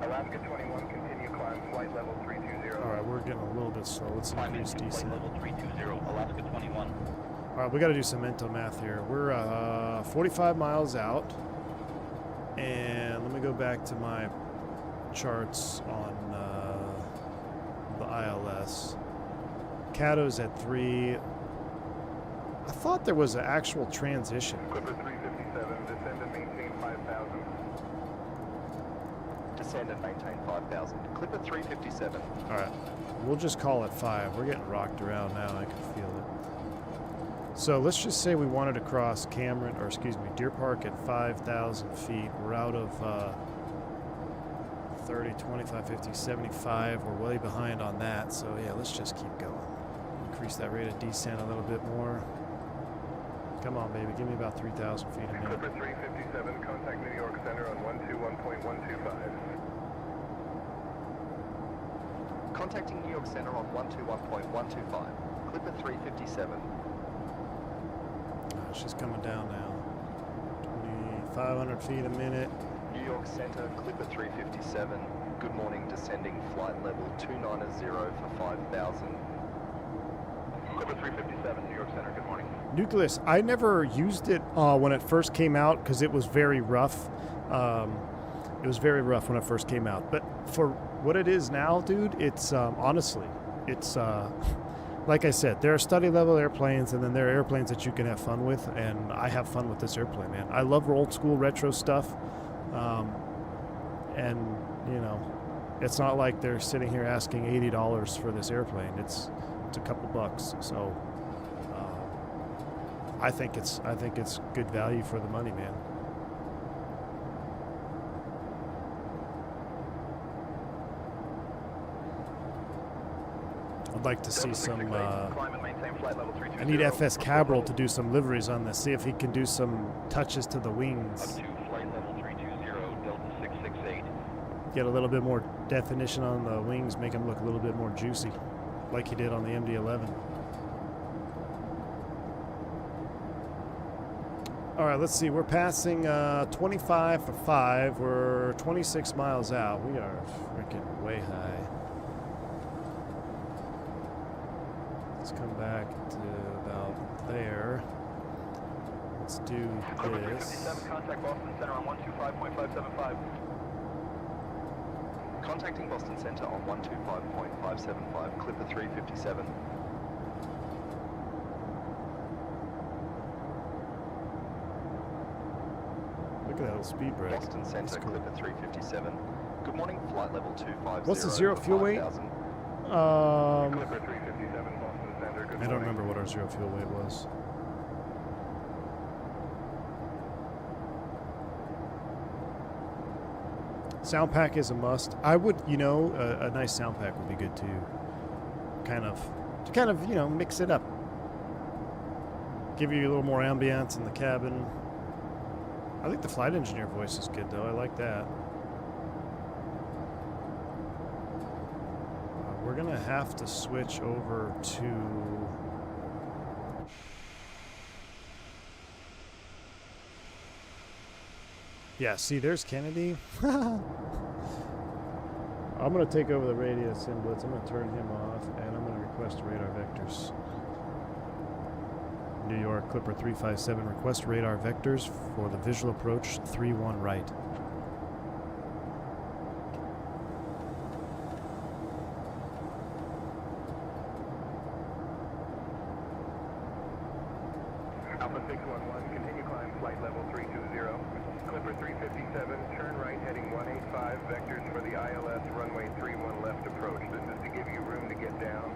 Alaska 21, continue climb, flight level 320. All right, we're getting a little bit slow. Let's increase descent. Flight level 320, Alaska 21. All right, we got to do some mental math here. We're 45 miles out, and let me go back to my charts on the ILS. Cato's at 3. I thought there was an actual transition. Clipper 357, descend and maintain 5,000. Descend and maintain 5,000. Clipper 357. All right, we'll just call it 5. We're getting rocked around now. I can feel it. So let's just say we wanted to cross Deer Park at 5,000 feet. We're out of 30, 25, 50, 75. We're way behind on that. So yeah, let's just keep going. Increase that rate of descent a little bit more. Come on, baby. Give me about 3,000 feet a minute. Clipper 357, contact New York Center on 121.125. Contacting New York Center on 121.125. Clipper 357. She's coming down now. 2,500 feet a minute. New York Center, Clipper 357. Good morning, descending flight level 290 for 5,000. Clipper 357, New York Center, good morning. Nucleus, I never used it when it first came out because it was very rough. It was very rough when it first came out. But for what it is now, dude, it's honestly, it's like I said, there are study level airplanes, and then there are airplanes that you can have fun with, and I have fun with this airplane, man. I love old school retro stuff, and you know, it's not like they're sitting here asking $80 for this airplane. It's a couple bucks, so I think it's good value for the money, man. I'd like to see some. I need FS Cabral to do some liveries on this. See if he can do some touches to the wings. Up to flight level 320, Delta 668. Get a little bit more definition on the wings, make them look a little bit more juicy, like he did on the MD-11. All right, let's see. We're passing 25 for 5. We're 26 miles out. We are freaking way high. Let's come back to about there. Let's do this. Contact Boston Center on 125.575. Contacting Boston Center on 125.575, Clipper 357. Look at that little speed break. Boston Center, cool. Clipper 357. Good morning, flight level 250. What's the zero fuel weight? Clipper 357, Boston Center, good I don't remember what our zero fuel weight was. Sound pack is a must. I would, you know, a nice sound pack would be good too. To kind of, you know, mix it up. Give you a little more ambience in the cabin. I think the flight engineer voice is good though. I like that. we're gonna have to switch over to yeah, see, there's Kennedy. I'm gonna take over the radio simblets. I'm gonna turn him off, and I'm gonna request radar vectors. New York, Clipper 357, request radar vectors for the visual approach 3-1 right. Alpha 611, continue climb flight level 320. Clipper 357, turn right heading 185, vectors for the ILS runway 31 left approach. This is to give you room to get down.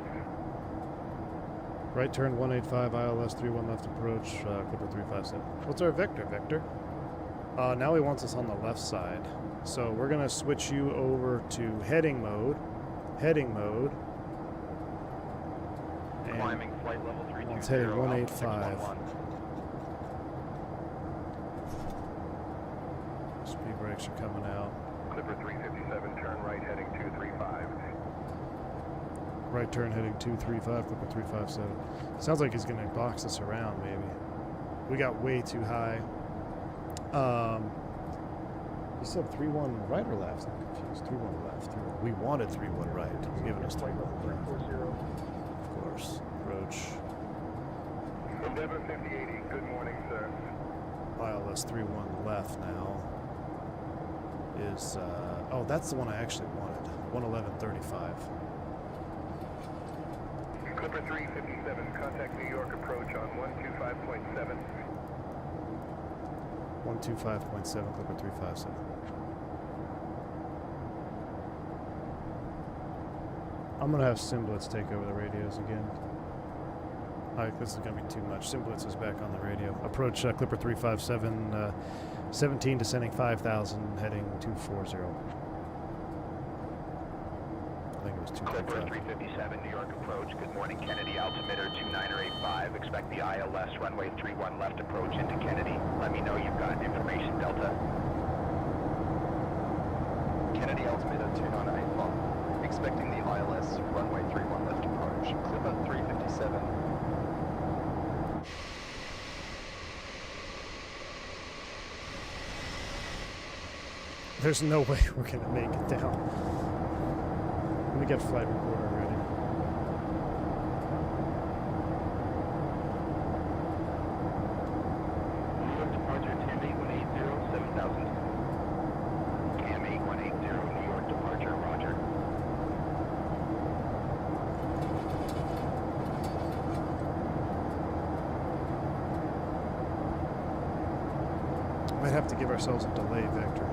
Right turn 185, ILS 31 left approach, Clipper 357. What's our vector, Vector? Now he wants us on the left side. So we're gonna switch you over to heading mode. Heading mode. And Climbing flight level 320. it's heading 185. Speed brakes are coming out. Clipper 357, turn right heading 235. Right turn heading 235, Clipper 357. Sounds like he's gonna box us around, maybe. We got way too high. You said 3-1 right or left? I'm confused. 3-1 left. 3-1. We wanted 3-1 right. He's giving us 3-1 left. Of course. Approach. Endeavor 5080, good morning, sir. ILS 3-1 left now is, oh, that's the one I actually wanted. 111.35. Clipper 357, contact New York approach on 125.7. 125.7, Clipper 357. I'm going to have Simblitz take over the radios again. Alright, this is going to be too much. Simblitz is back on the radio. Approach Clipper 357, 17 descending 5,000, heading 240. I think it was 235. Clipper 357, New York approach. Good morning, Kennedy. Altimeter 2985. Expect the ILS runway 31 left approach into Kennedy. Let me know you've got information, Delta. Kennedy altimeter 2985. Expecting the ILS runway 31 left approach. Clipper 357. There's no way we're going to make it down. Let me get flight recorder ready. New York departure, TAM 8180, 7000. TAM 8180, New York departure, roger. Might have to give ourselves a delay vector.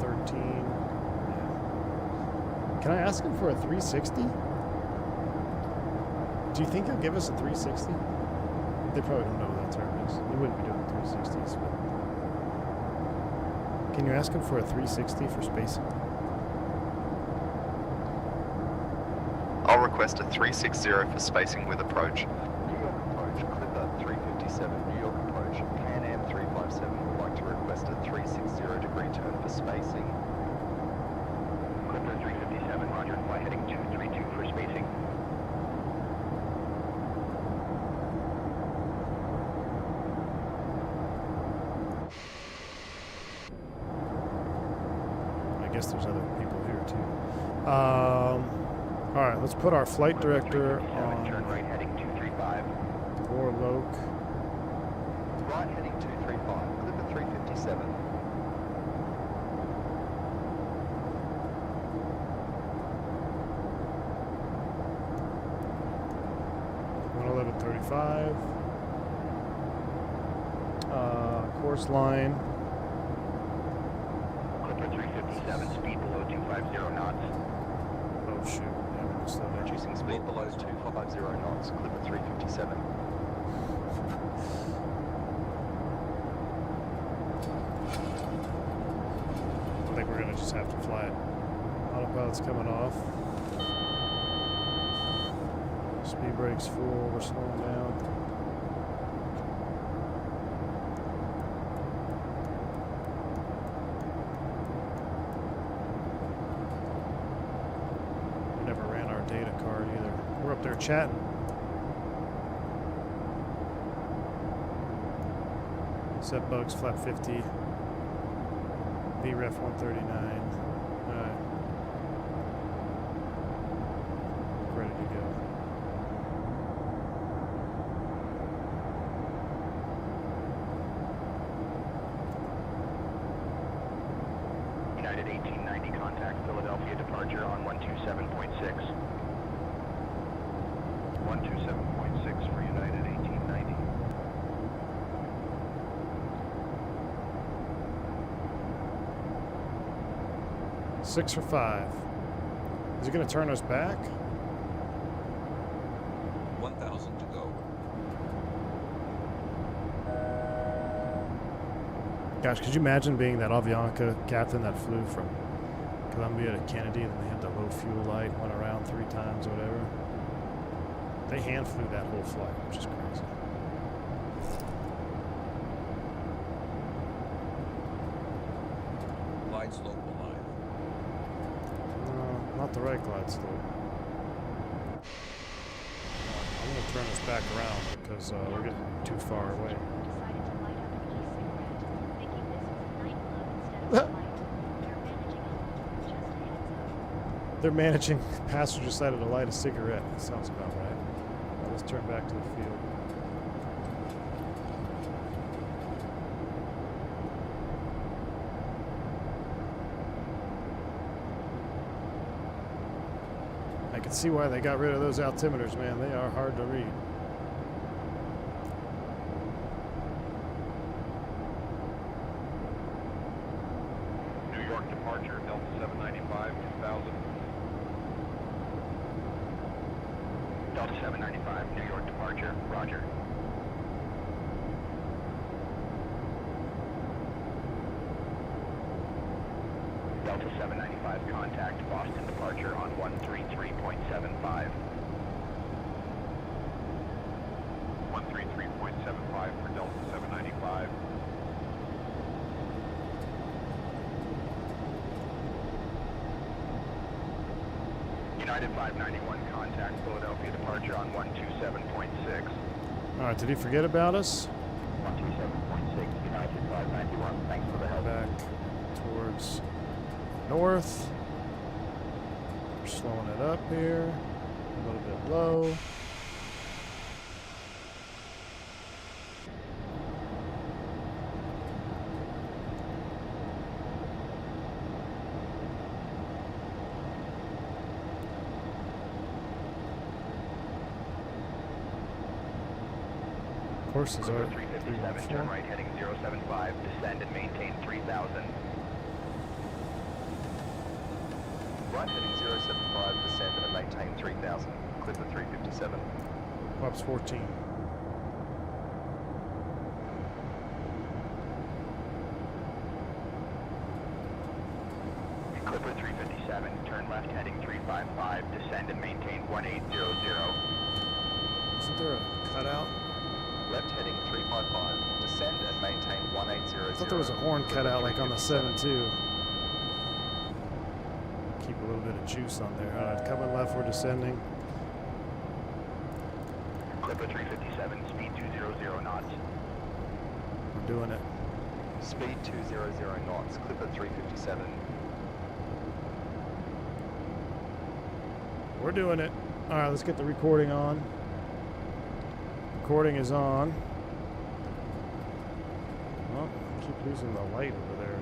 13. Yeah. Can I ask him for a 360? Do you think he'll give us a 360? They probably don't know what that term is. They wouldn't be doing 360s. But can you ask him for a 360 for spacing? I'll request a 360 for spacing with approach. New York approach, Clipper 357, New York approach, Pan Am 357 would like to request a 360 degree turn for spacing. Clipper 357, roger. Fly heading 232 for spacing. I guess there's other people here too. All right, let's put our flight director on Turn right heading 235. Warloke. Right heading 235, Clipper 357. .1135. Course line. Clipper 357, speed below 250 knots. Oh shoot! Yeah, we're gonna slow down. Reducing speed below 250 knots, Clipper 357. I think we're gonna just have to fly it. Autopilot's coming off. Speed brake's full. We're slowing down. data card either. We're up there chatting. Set bugs, flap 50. VREF 139. Alright. Ready to go. United 1890 contact Philadelphia departure on 127.6. 127.6 for United 1890. Six or five. Is he going to turn us back? 1,000 to go. Gosh, could you imagine being that Avianca captain that flew from Columbia to Kennedy and they had the low fuel light, went around 3 times or whatever? They hand flew that whole flight, which is crazy. Glide slope alive. No, not the right glide slope. I'm going to turn us back around because we're getting too far away. They're managing. Passenger decided to light a cigarette. That sounds about right. Well, let's turn back to the field. I can see why they got rid of those altimeters, man. They are hard to read. New York departure, Delta 795, 2000. Delta 795, New York departure, roger. Delta 795 contact Boston departure on 133.75. 133.75 for Delta 795. United 591 contact Philadelphia departure on 127.6. All right, did he forget about us? 127.6, United 591. Thanks for the help. Back towards north. We're slowing it up here. A little bit low. Courses are 357, turn right heading 075, descend and maintain 3000. Right heading 075, descend and maintain 3000. Clipper 357. Flaps 14. Clipper 357, turn left heading 355, descend and maintain 1800. Isn't there a cutout? Left heading 355, descend and maintain 1800. I thought there was a horn cutout like on the 7.2. Keep a little bit of juice on there. All right, coming left, we're descending. Clipper 357, speed 200 knots. We're doing it. Speed 200 knots, Clipper 357. We're doing it. All right, let's get the recording on. Recording is on. Well, I keep losing the light over there.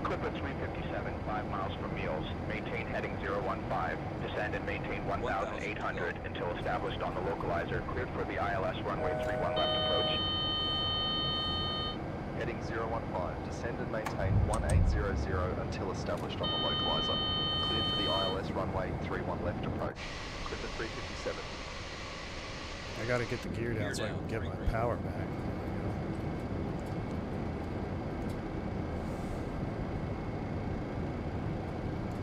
Clipper 357, 5 miles from Meals. Maintain heading 015. Descend and maintain 1,800 until established on the localizer. Cleared for the ILS runway 31 left approach. Heading 015, descend and maintain 1800 until established on the localizer. Cleared for the ILS runway 31 left approach. Clipper 357. I gotta get the gear down so I can get my power back.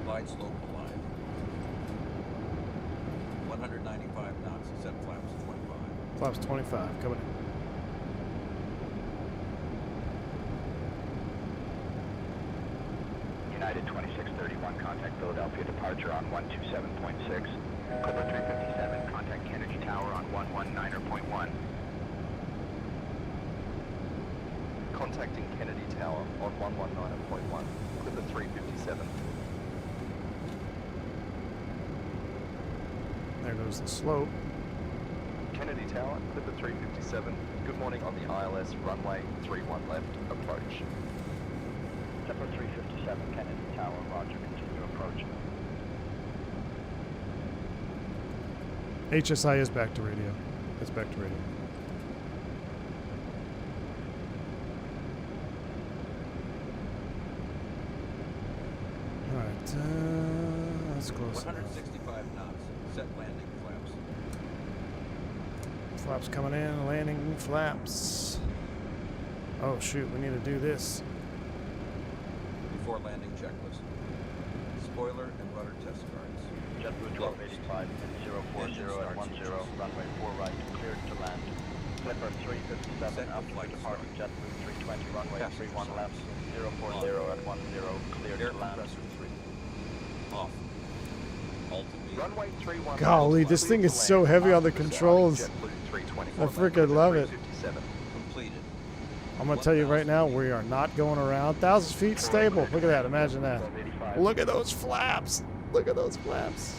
Glide slope alive. 195 knots, set flaps 25. Flaps 25, coming in. United 2631, contact Philadelphia departure on 127.6. Clipper 357, contact Kennedy Tower on 119.1. Contacting Kennedy Tower on 119.1. Clipper 357. There goes the slope. Kennedy Tower, Clipper 357. Good morning on the ILS runway 31 left, approach. Clipper 357, Kennedy Tower, roger, continue approach. HSI is back to radio. It's back to radio. Alright, that's close. 165 knots. Set landing flaps. Flaps coming in, landing flaps. Oh shoot, we need to do this. Before landing checklist. Spoiler and rudder test guards. JetBlue 1285, 040 at 10, runway 4 right, cleared to land. Clipper 357, up flight departing JetBlue 320, runway 31 left, 040 at 10, cleared to land. Compressor 3. Off. Ultimate. Runway 31. Golly, this thing is so heavy on the controls. I freaking love it. Completed. I'm gonna tell you right now, we are not going around. 1,000 feet stable. Look at that, imagine that. Look at those flaps. Look at those flaps.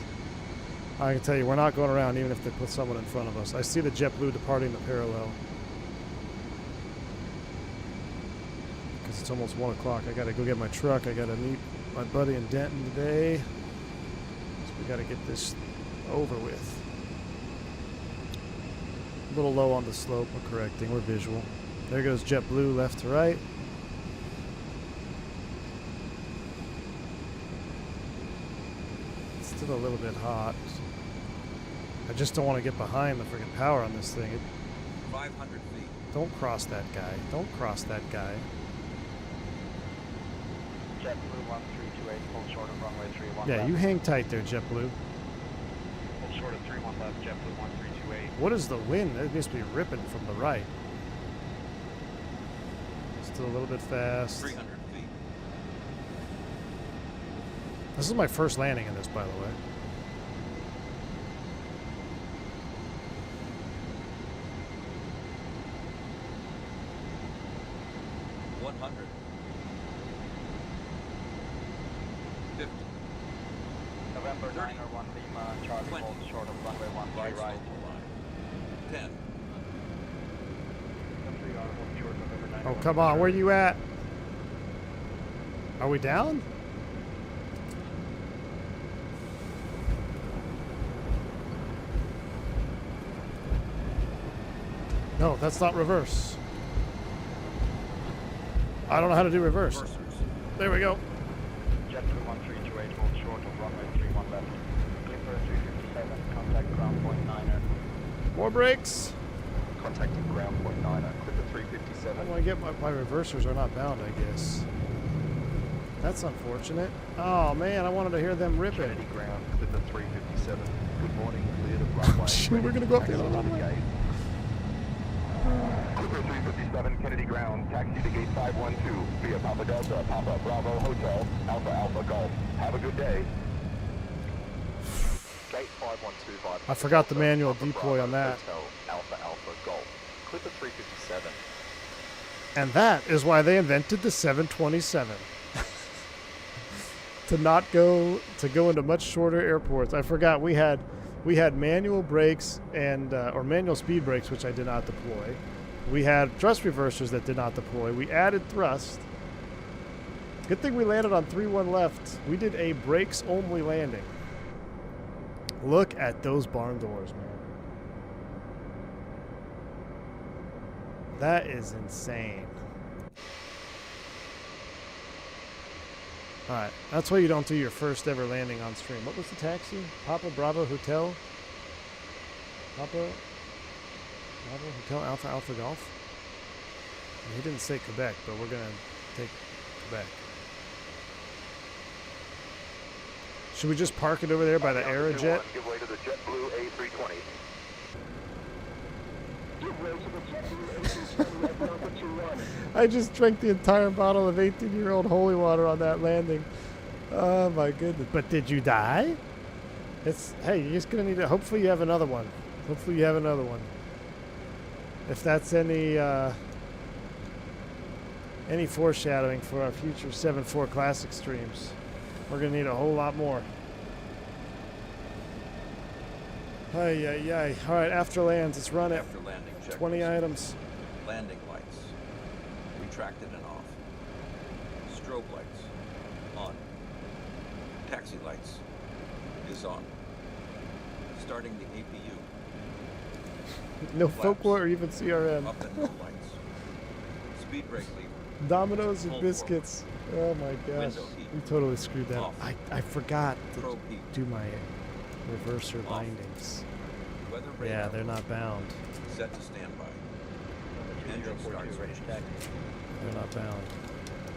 I can tell you, we're not going around even if they put someone in front of us. I see the JetBlue departing the parallel. Because it's almost 1 o'clock. I gotta go get my truck. I gotta meet my buddy in Denton today. So we gotta get this over with. A little low on the slope. We're correcting. We're visual. There goes JetBlue left to right. Still a little bit hot. I just don't want to get behind the freaking power on this thing. 500 feet. Don't cross that guy. Don't cross that guy. JetBlue 1328, hold short of runway 31 Yeah, left. you hang tight there, JetBlue. Hold short of 31 left, JetBlue 1328. What is the wind? It must be ripping from the right. Still a little bit fast. 300 feet. This is my first landing in this, by the way. November 9 or 1 Lima, Charlie 20. hold short of runway 13 right. 10. Oh, come on. Where you at? Are we down? No, that's not reverse. I don't know how to do reverse. Reversers. There we go. JetBlue 1328, hold short of runway 31 left. Clipper 357, contact ground point 9er. More brakes. Contacting ground point 9er. Clipper How 357. do I get my reversers are not bound, I guess. That's unfortunate. Oh man, I wanted to hear them ripping. Kennedy ground, Clipper 357. Good morning, cleared of runway. Shoot, we're gonna go up the other Taxi to runway. gate. Clipper 357, Kennedy ground, taxi to gate 512 via Papa Delta, Papa Bravo Hotel, Alpha Alpha Golf. Have a good day. Gate 512 I forgot the Delta, manual Papa deploy Bravo on that. Hotel, Alpha Alpha Golf. Clipper 357. And that is why they invented the 727. to go into much shorter airports. I forgot we had manual brakes and or manual speed brakes, which I did not deploy. We had thrust reversers that did not deploy. We added thrust. Good thing we landed on 3-1 left. We did a brakes only landing. Look at those barn doors, man. That is insane. Alright, that's why you don't do your first ever landing on stream. What was the taxi? Papa Bravo Hotel? Papa Bravo Hotel Alpha Alpha Golf? He didn't say Quebec, but we're going to take Quebec. Should we just park it over there by the Aerojet? Give way to the JetBlue A320. I just drank the entire bottle of 18-year-old holy water on that landing. Oh my goodness. But did you die? It's, hey, you're just gonna need to, hopefully you have another one. Hopefully you have another one. If that's any foreshadowing for our future 7.4 Classic streams, we're gonna need a whole lot more. Ay, ay, ay. All right, after lands, let's run it. After landing, check 20 this. items. Landing lights. Retracted and off. Strobe lights. On. Taxi lights. Is on. Starting the APU. No Flaps. folklore or even CRM. Up and no lights. Speed brake lever. Dominoes and Hold biscuits. Oh my gosh. Window heat. We totally screwed that up. Off. I forgot to Probe heat. do my reverser Off. bindings. Weather Yeah, radar. they're not bound. Set to standby. Engine starts. ready to taxi. They're not bound.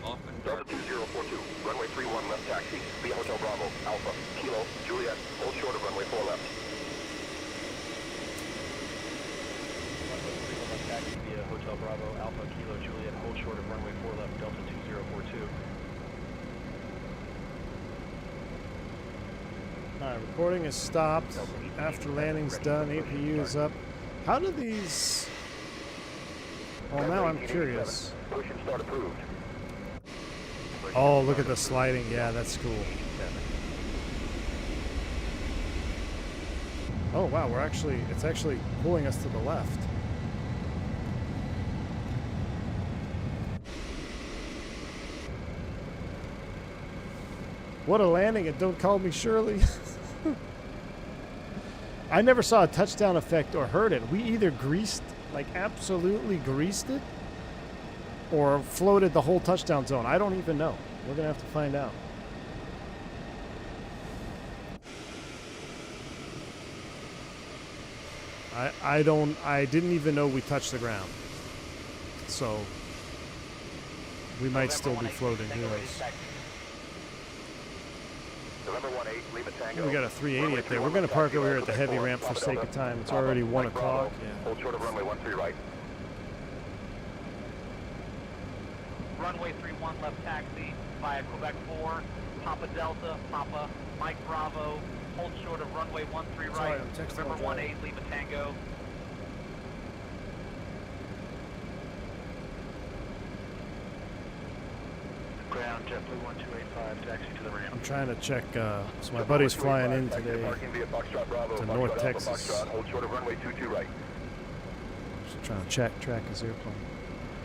Off and Delta dark. 2042, runway 31 left taxi, via Hotel Bravo, Alpha, Kilo, Juliet, hold short of runway 4 left. Runway 31 left taxi via Hotel Bravo, Alpha, Kilo, Juliet, hold short of runway 4 left, Delta 2042. Alright, recording is stopped. After landing's done, APU is up. How do these... Well, now I'm curious. Push and start approved. Oh, look at the sliding. Yeah, that's cool. Oh, wow, it's actually pulling us to the left. What a landing, and don't call me Shirley. I never saw a touchdown effect or heard it. We either greased, like absolutely greased it, or floated the whole touchdown zone. I don't even know. We're gonna have to find out. I didn't even know we touched the ground. So we might still be floating, who knows. November 18, Lima Tango. We got a 380 up there. We're gonna park over here at the heavy ramp for sake of time. It's already 1 o'clock. Yeah. Hold short of runway 13 right. Runway 31 left taxi via Quebec 4, Papa Delta, Papa, Mike Bravo, hold short of runway 13 right, Sorry, I'm texting November my driver. 18 Lima Tango. Ground, JetBlue 1285, taxi to the ramp. I'm trying to check. So my buddy's flying in today to North Texas. Hold short of runway 22 right. Just trying to track his airplane.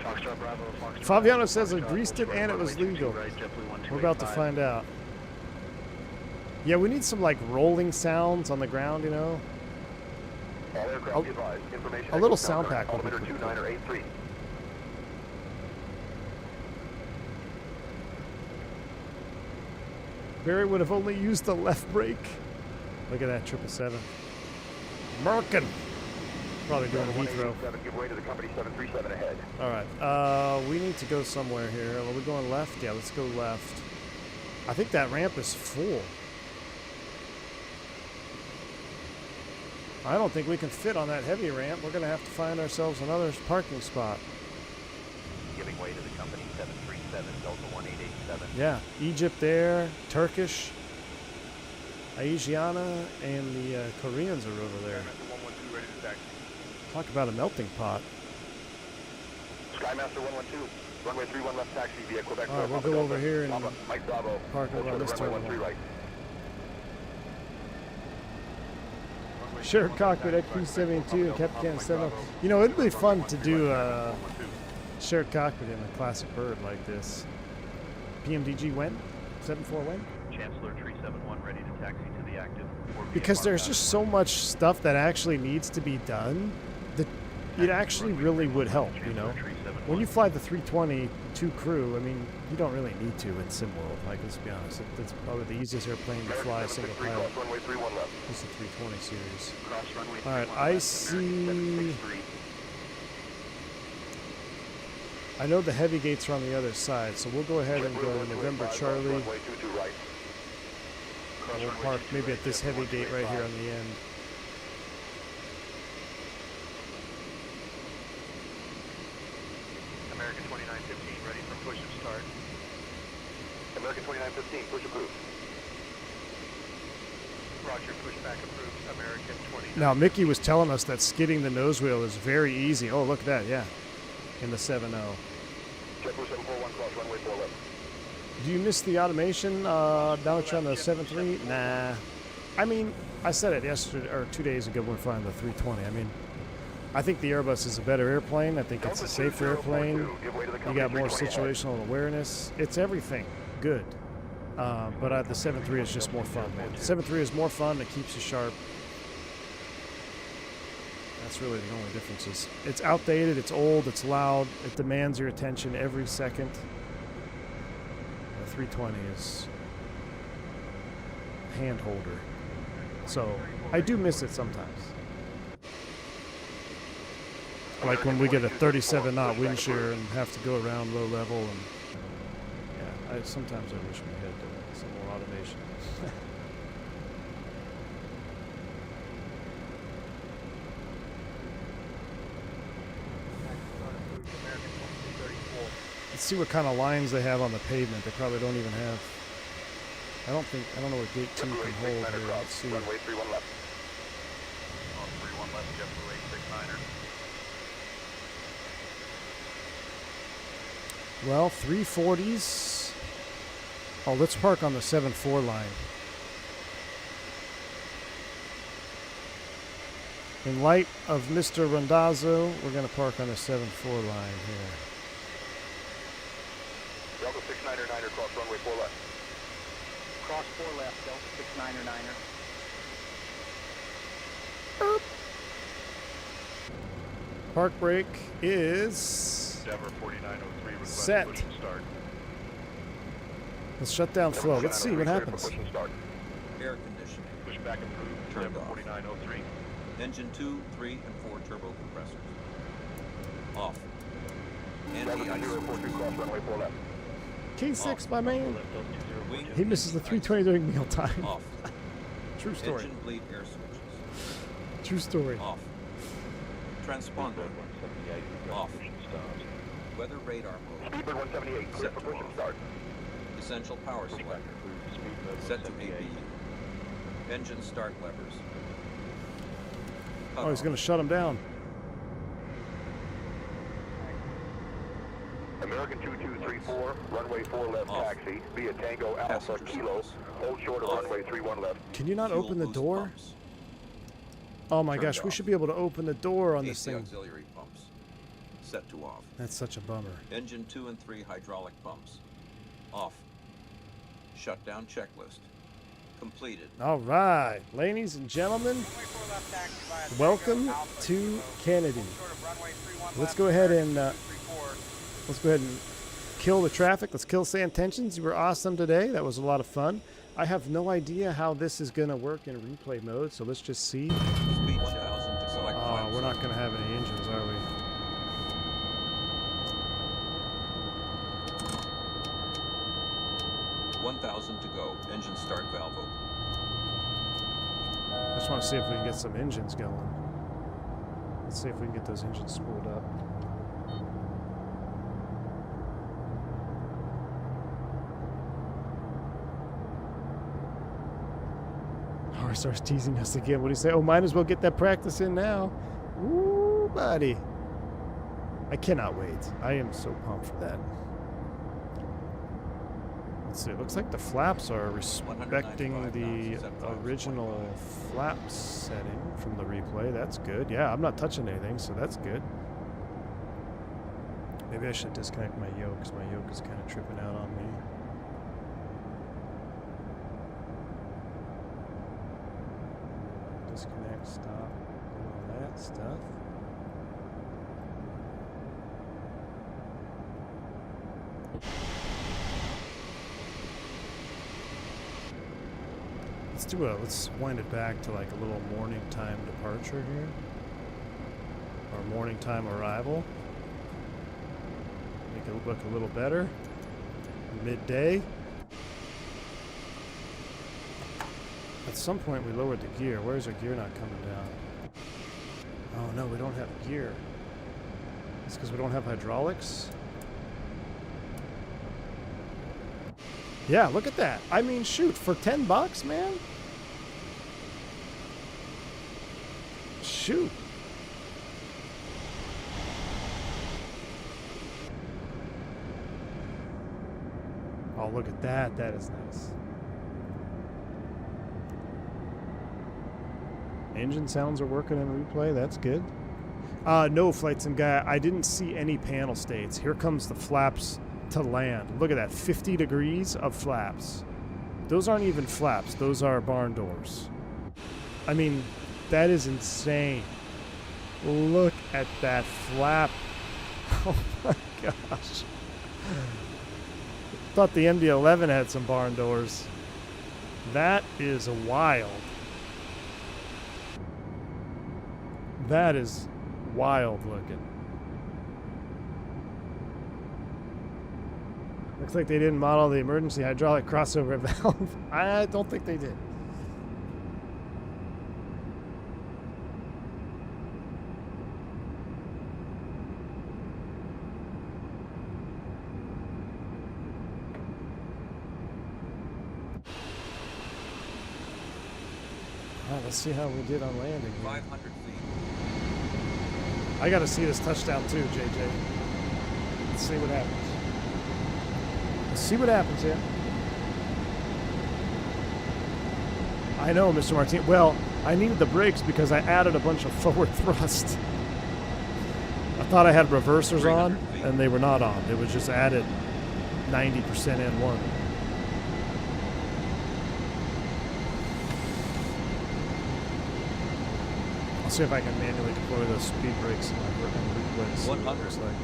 Foxtrot Bravo, Foxtrot Fabiano Bravo, says I Foxtrot, greased hold it short and of it was runway 22 legal. right, JetBlue We're about to 1285. find out. Yeah, we need some like rolling sounds on the ground, you know. All aircraft be advised. Information A little exit sound number, pack would be altimeter pretty 29 or 83. Barry would have only used the left brake. Look at that 777. Merkin. Probably doing Heathrow. 7, give way to the company 737 ahead. All right. We need to go somewhere here. Are we going left? Yeah, let's go left. I think that ramp is full. I don't think we can fit on that heavy ramp. We're going to have to find ourselves another parking spot. Giving way to the company 737, Delta 1887. Yeah, Egypt Air, Turkish, Asiana, and the Koreans are over there. 112 ready to taxi. Talk about a melting pot. Skymaster 112, runway 31 left taxi via Quebec. All right, we'll Papa go Delta, over here and Papa, Mike Bravo, park hold over on short this of runway 13 terminal. right. Shared cockpit at Q72 and Captain 7. You know, it'd be fun to do a shared cockpit in a classic bird like this. PMDG when? 74 when? Chancellor 371 ready to taxi to the active. Because there's just so much stuff that actually needs to be done that it actually really would help, you know? When you fly the 322 crew, I mean, you don't really need to in SimWorld. Like, let's be honest, it's probably the easiest airplane to fly single pilot. Runway 31 left. It's the 320 series. Cross runway All right, 31 I left, see. American 763. I know the heavy gates are on the other side, so we'll go ahead and go to November Charlie. Runway 22 right. And we'll park maybe at this heavy gate right here on the end. American 2915 ready for push and start. American 2915, push approved. Roger, pushback approved, American 20. Now, Mickey was telling us that skidding the nose wheel is very easy. Oh, look at that, yeah. In the 7.0. JetBlue 741, cross runway 4 left. Do you miss the automation down on the 7.3? Nah. I mean, I said it yesterday or 2 days ago when we were flying the 320. I mean, I think the Airbus is a better airplane. I think it's a safer airplane. You got more situational awareness. It's everything good. But the 7.3 is just more fun, man. 7.3 is more fun. It keeps you sharp. That's really the only differences. It's outdated. It's old. It's loud. It demands your attention every second. The 320 is hand holder. So I do miss it sometimes. Like when we get a 37 knot wind shear and have to go around low level, and yeah, sometimes I wish we had some more automation. Let's see what kind of lines they have on the pavement. They probably don't even have. I don't know what gate 2 can hold here. Let's see. Runway 31 left. On 31 left, JetBlue 869er. Well, 340s. Oh, let's park on the 7.4 line. In light of Mr. Randazzo, we're going to park on the 7.4 line here. Delta 69er, 9er, cross runway 4 left. Cross 4 left, Delta 69er, 9er. Park brake is Endeavor 4903, request set. push and start. Let's shut down flow. Let's see what happens. Air conditioning. Pushback approved, Turned Endeavor off. 4903. Engine 2, 3, and 4 turbo compressors. Off. Anti-ice. cross runway 4 left. K6, my man. Wing He misses the 320 during mealtime. Off. True story. Engine bleed air switches. True story. Off. Transponder. Off. Weather radar mode. Speedbird 178, clear Set for to push and off. start. Essential power selector. Set to AB. Engine start levers. Oh, he's going to shut him down. American 2234, runway 4 left Off. taxi, via Tango Alpha Passenger Kilo, service. hold short of Off. runway 31 left. Can you not Fuel open the boost door? pumps. Oh my Turned gosh, we off. should be able to open the door on this AC thing. auxiliary pumps. Set to off. That's such a bummer. Engine 2 and 3 hydraulic pumps. Off. Shutdown checklist. Completed. All right, ladies and gentlemen, welcome to Kennedy. Let's go ahead and kill the traffic. Let's kill sand tensions. You were awesome today. That was a lot of fun. I have no idea how this is going to work in replay mode, so let's just see. Speed channels into select flaps. We're not going to have any engines, are we? $1,000 to go. Engine start valve open. I just want to see if we can get some engines going. Let's see if we can get those engines spooled up. Or starts teasing us again. What do you say? Oh, might as well get that practice in now. Ooh, buddy. I cannot wait. I am so pumped for that. Let's see. It looks like the flaps are respecting the original flap setting from the replay. That's good. Yeah, I'm not touching anything, so that's good. Maybe I should disconnect my yoke because my yoke is kind of tripping out on me. Disconnect, stop, do all that stuff. Let's wind it back to like a little morning time departure here. Or morning time arrival. Make it look a little better. Midday. At some point we lowered the gear. Where's our gear not coming down? Oh no, we don't have gear. It's because we don't have hydraulics? Yeah, look at that. I mean, shoot, for $10, man. Shoot. Oh, look at that. That is nice. Engine sounds are working in replay. That's good. No, Flight Sim guy. I didn't see any panel states. Here comes the flaps to land. Look at that. 50 degrees of flaps. Those aren't even flaps. Those are barn doors. I mean, that is insane. Look at that flap. Oh my gosh. Thought the MD-11 had some barn doors. That is wild. That is wild looking. Looks like they didn't model the emergency hydraulic crossover valve. I don't think they did. Let's see how we did on landing. 500 feet. I gotta see this touchdown too, JJ. Let's see what happens. Let's see what happens here. I know, Mr. Martin. Well, I needed the brakes because I added a bunch of forward thrust. I thought I had reversers on, and they were not on. It was just added 90% N1. I'll see if I can manually deploy those speed brakes in my replays. 100. Like.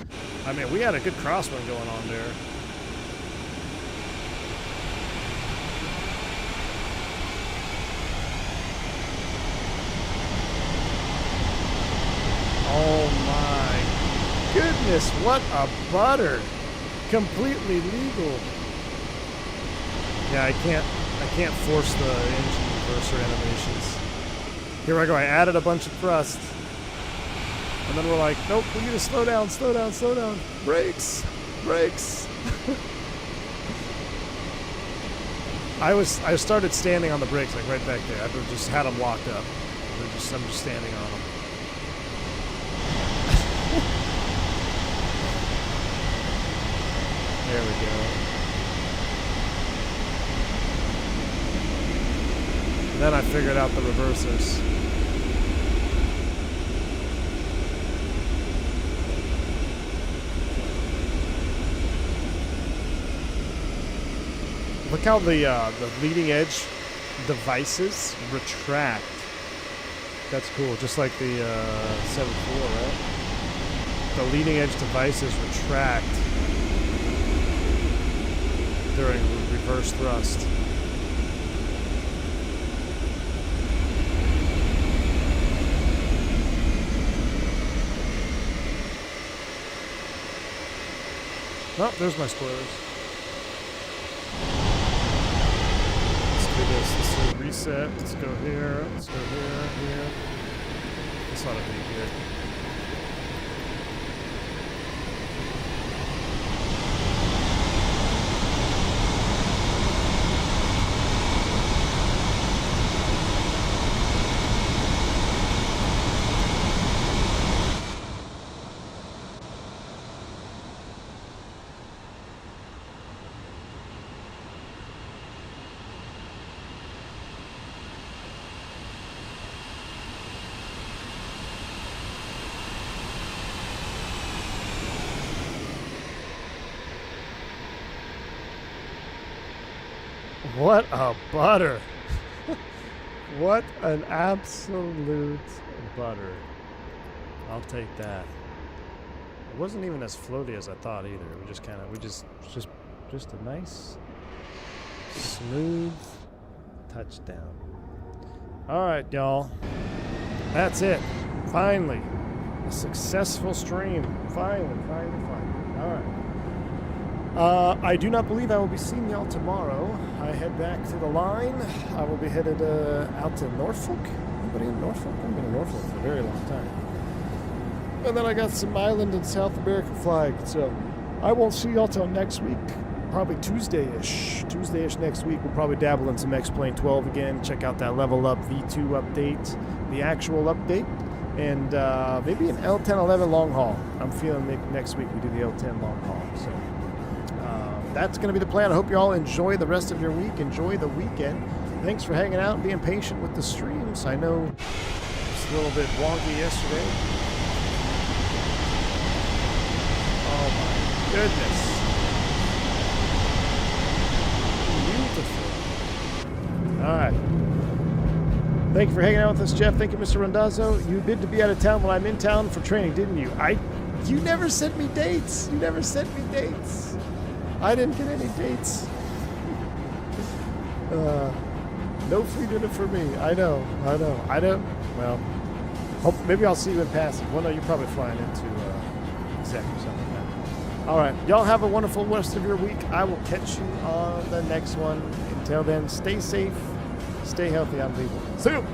I mean, we had a good crosswind going on there. Oh my goodness, what a butter. Completely legal. Yeah, I can't force the engine reverser animations. Here I go, I added a bunch of thrust. And then we're like, nope, we need to slow down, slow down, slow down. Brakes, brakes. I started standing on the brakes, like right back there. I just had them locked up. I'm just standing on them. There we go. And then I figured out the reversers. Look how the leading edge devices retract. That's cool, just like the 7.4, right? The leading edge devices retract during reverse thrust. Oh, there's my spoilers. Let's do this. Let's do a reset. Let's go here. Let's go here, here. This ought to be good. What a butter. What an absolute butter. I'll take that. It wasn't even as floaty as I thought either. We just kind of, just a nice, smooth touchdown. All right, y'all. That's it. Finally. A successful stream. Finally. All right. I do not believe I will be seeing y'all tomorrow. I head back to the line. I will be headed out to Norfolk. Anybody in Norfolk? I've been in Norfolk for a very long time. And then I got some island and South American flag. So I won't see y'all till next week. probably Tuesday-ish next week. We'll probably dabble in some X-Plane 12 again. Check out that Level Up V2 update, the actual update, and maybe an L1011 long haul. I'm feeling next week we do the L10 long haul. So that's going to be the plan. I hope you all enjoy the rest of your week. Enjoy the weekend. Thanks for hanging out and being patient with the streams. I know it's a little bit wonky yesterday. Oh my goodness. Beautiful. All right. Thank you for hanging out with us, Jeff. Thank you, Mr. Rondazzo. You bid to be out of town when I'm in town for training, didn't you? You never sent me dates. You never sent me dates. I didn't get any dates. No free dinner for me. I know. Well, maybe I'll see you in passing. Well, no, you're probably flying into exec or something like that. All right. Y'all have a wonderful rest of your week. I will catch you on the next one. Until then, stay safe, stay healthy. I'm leaving. See you.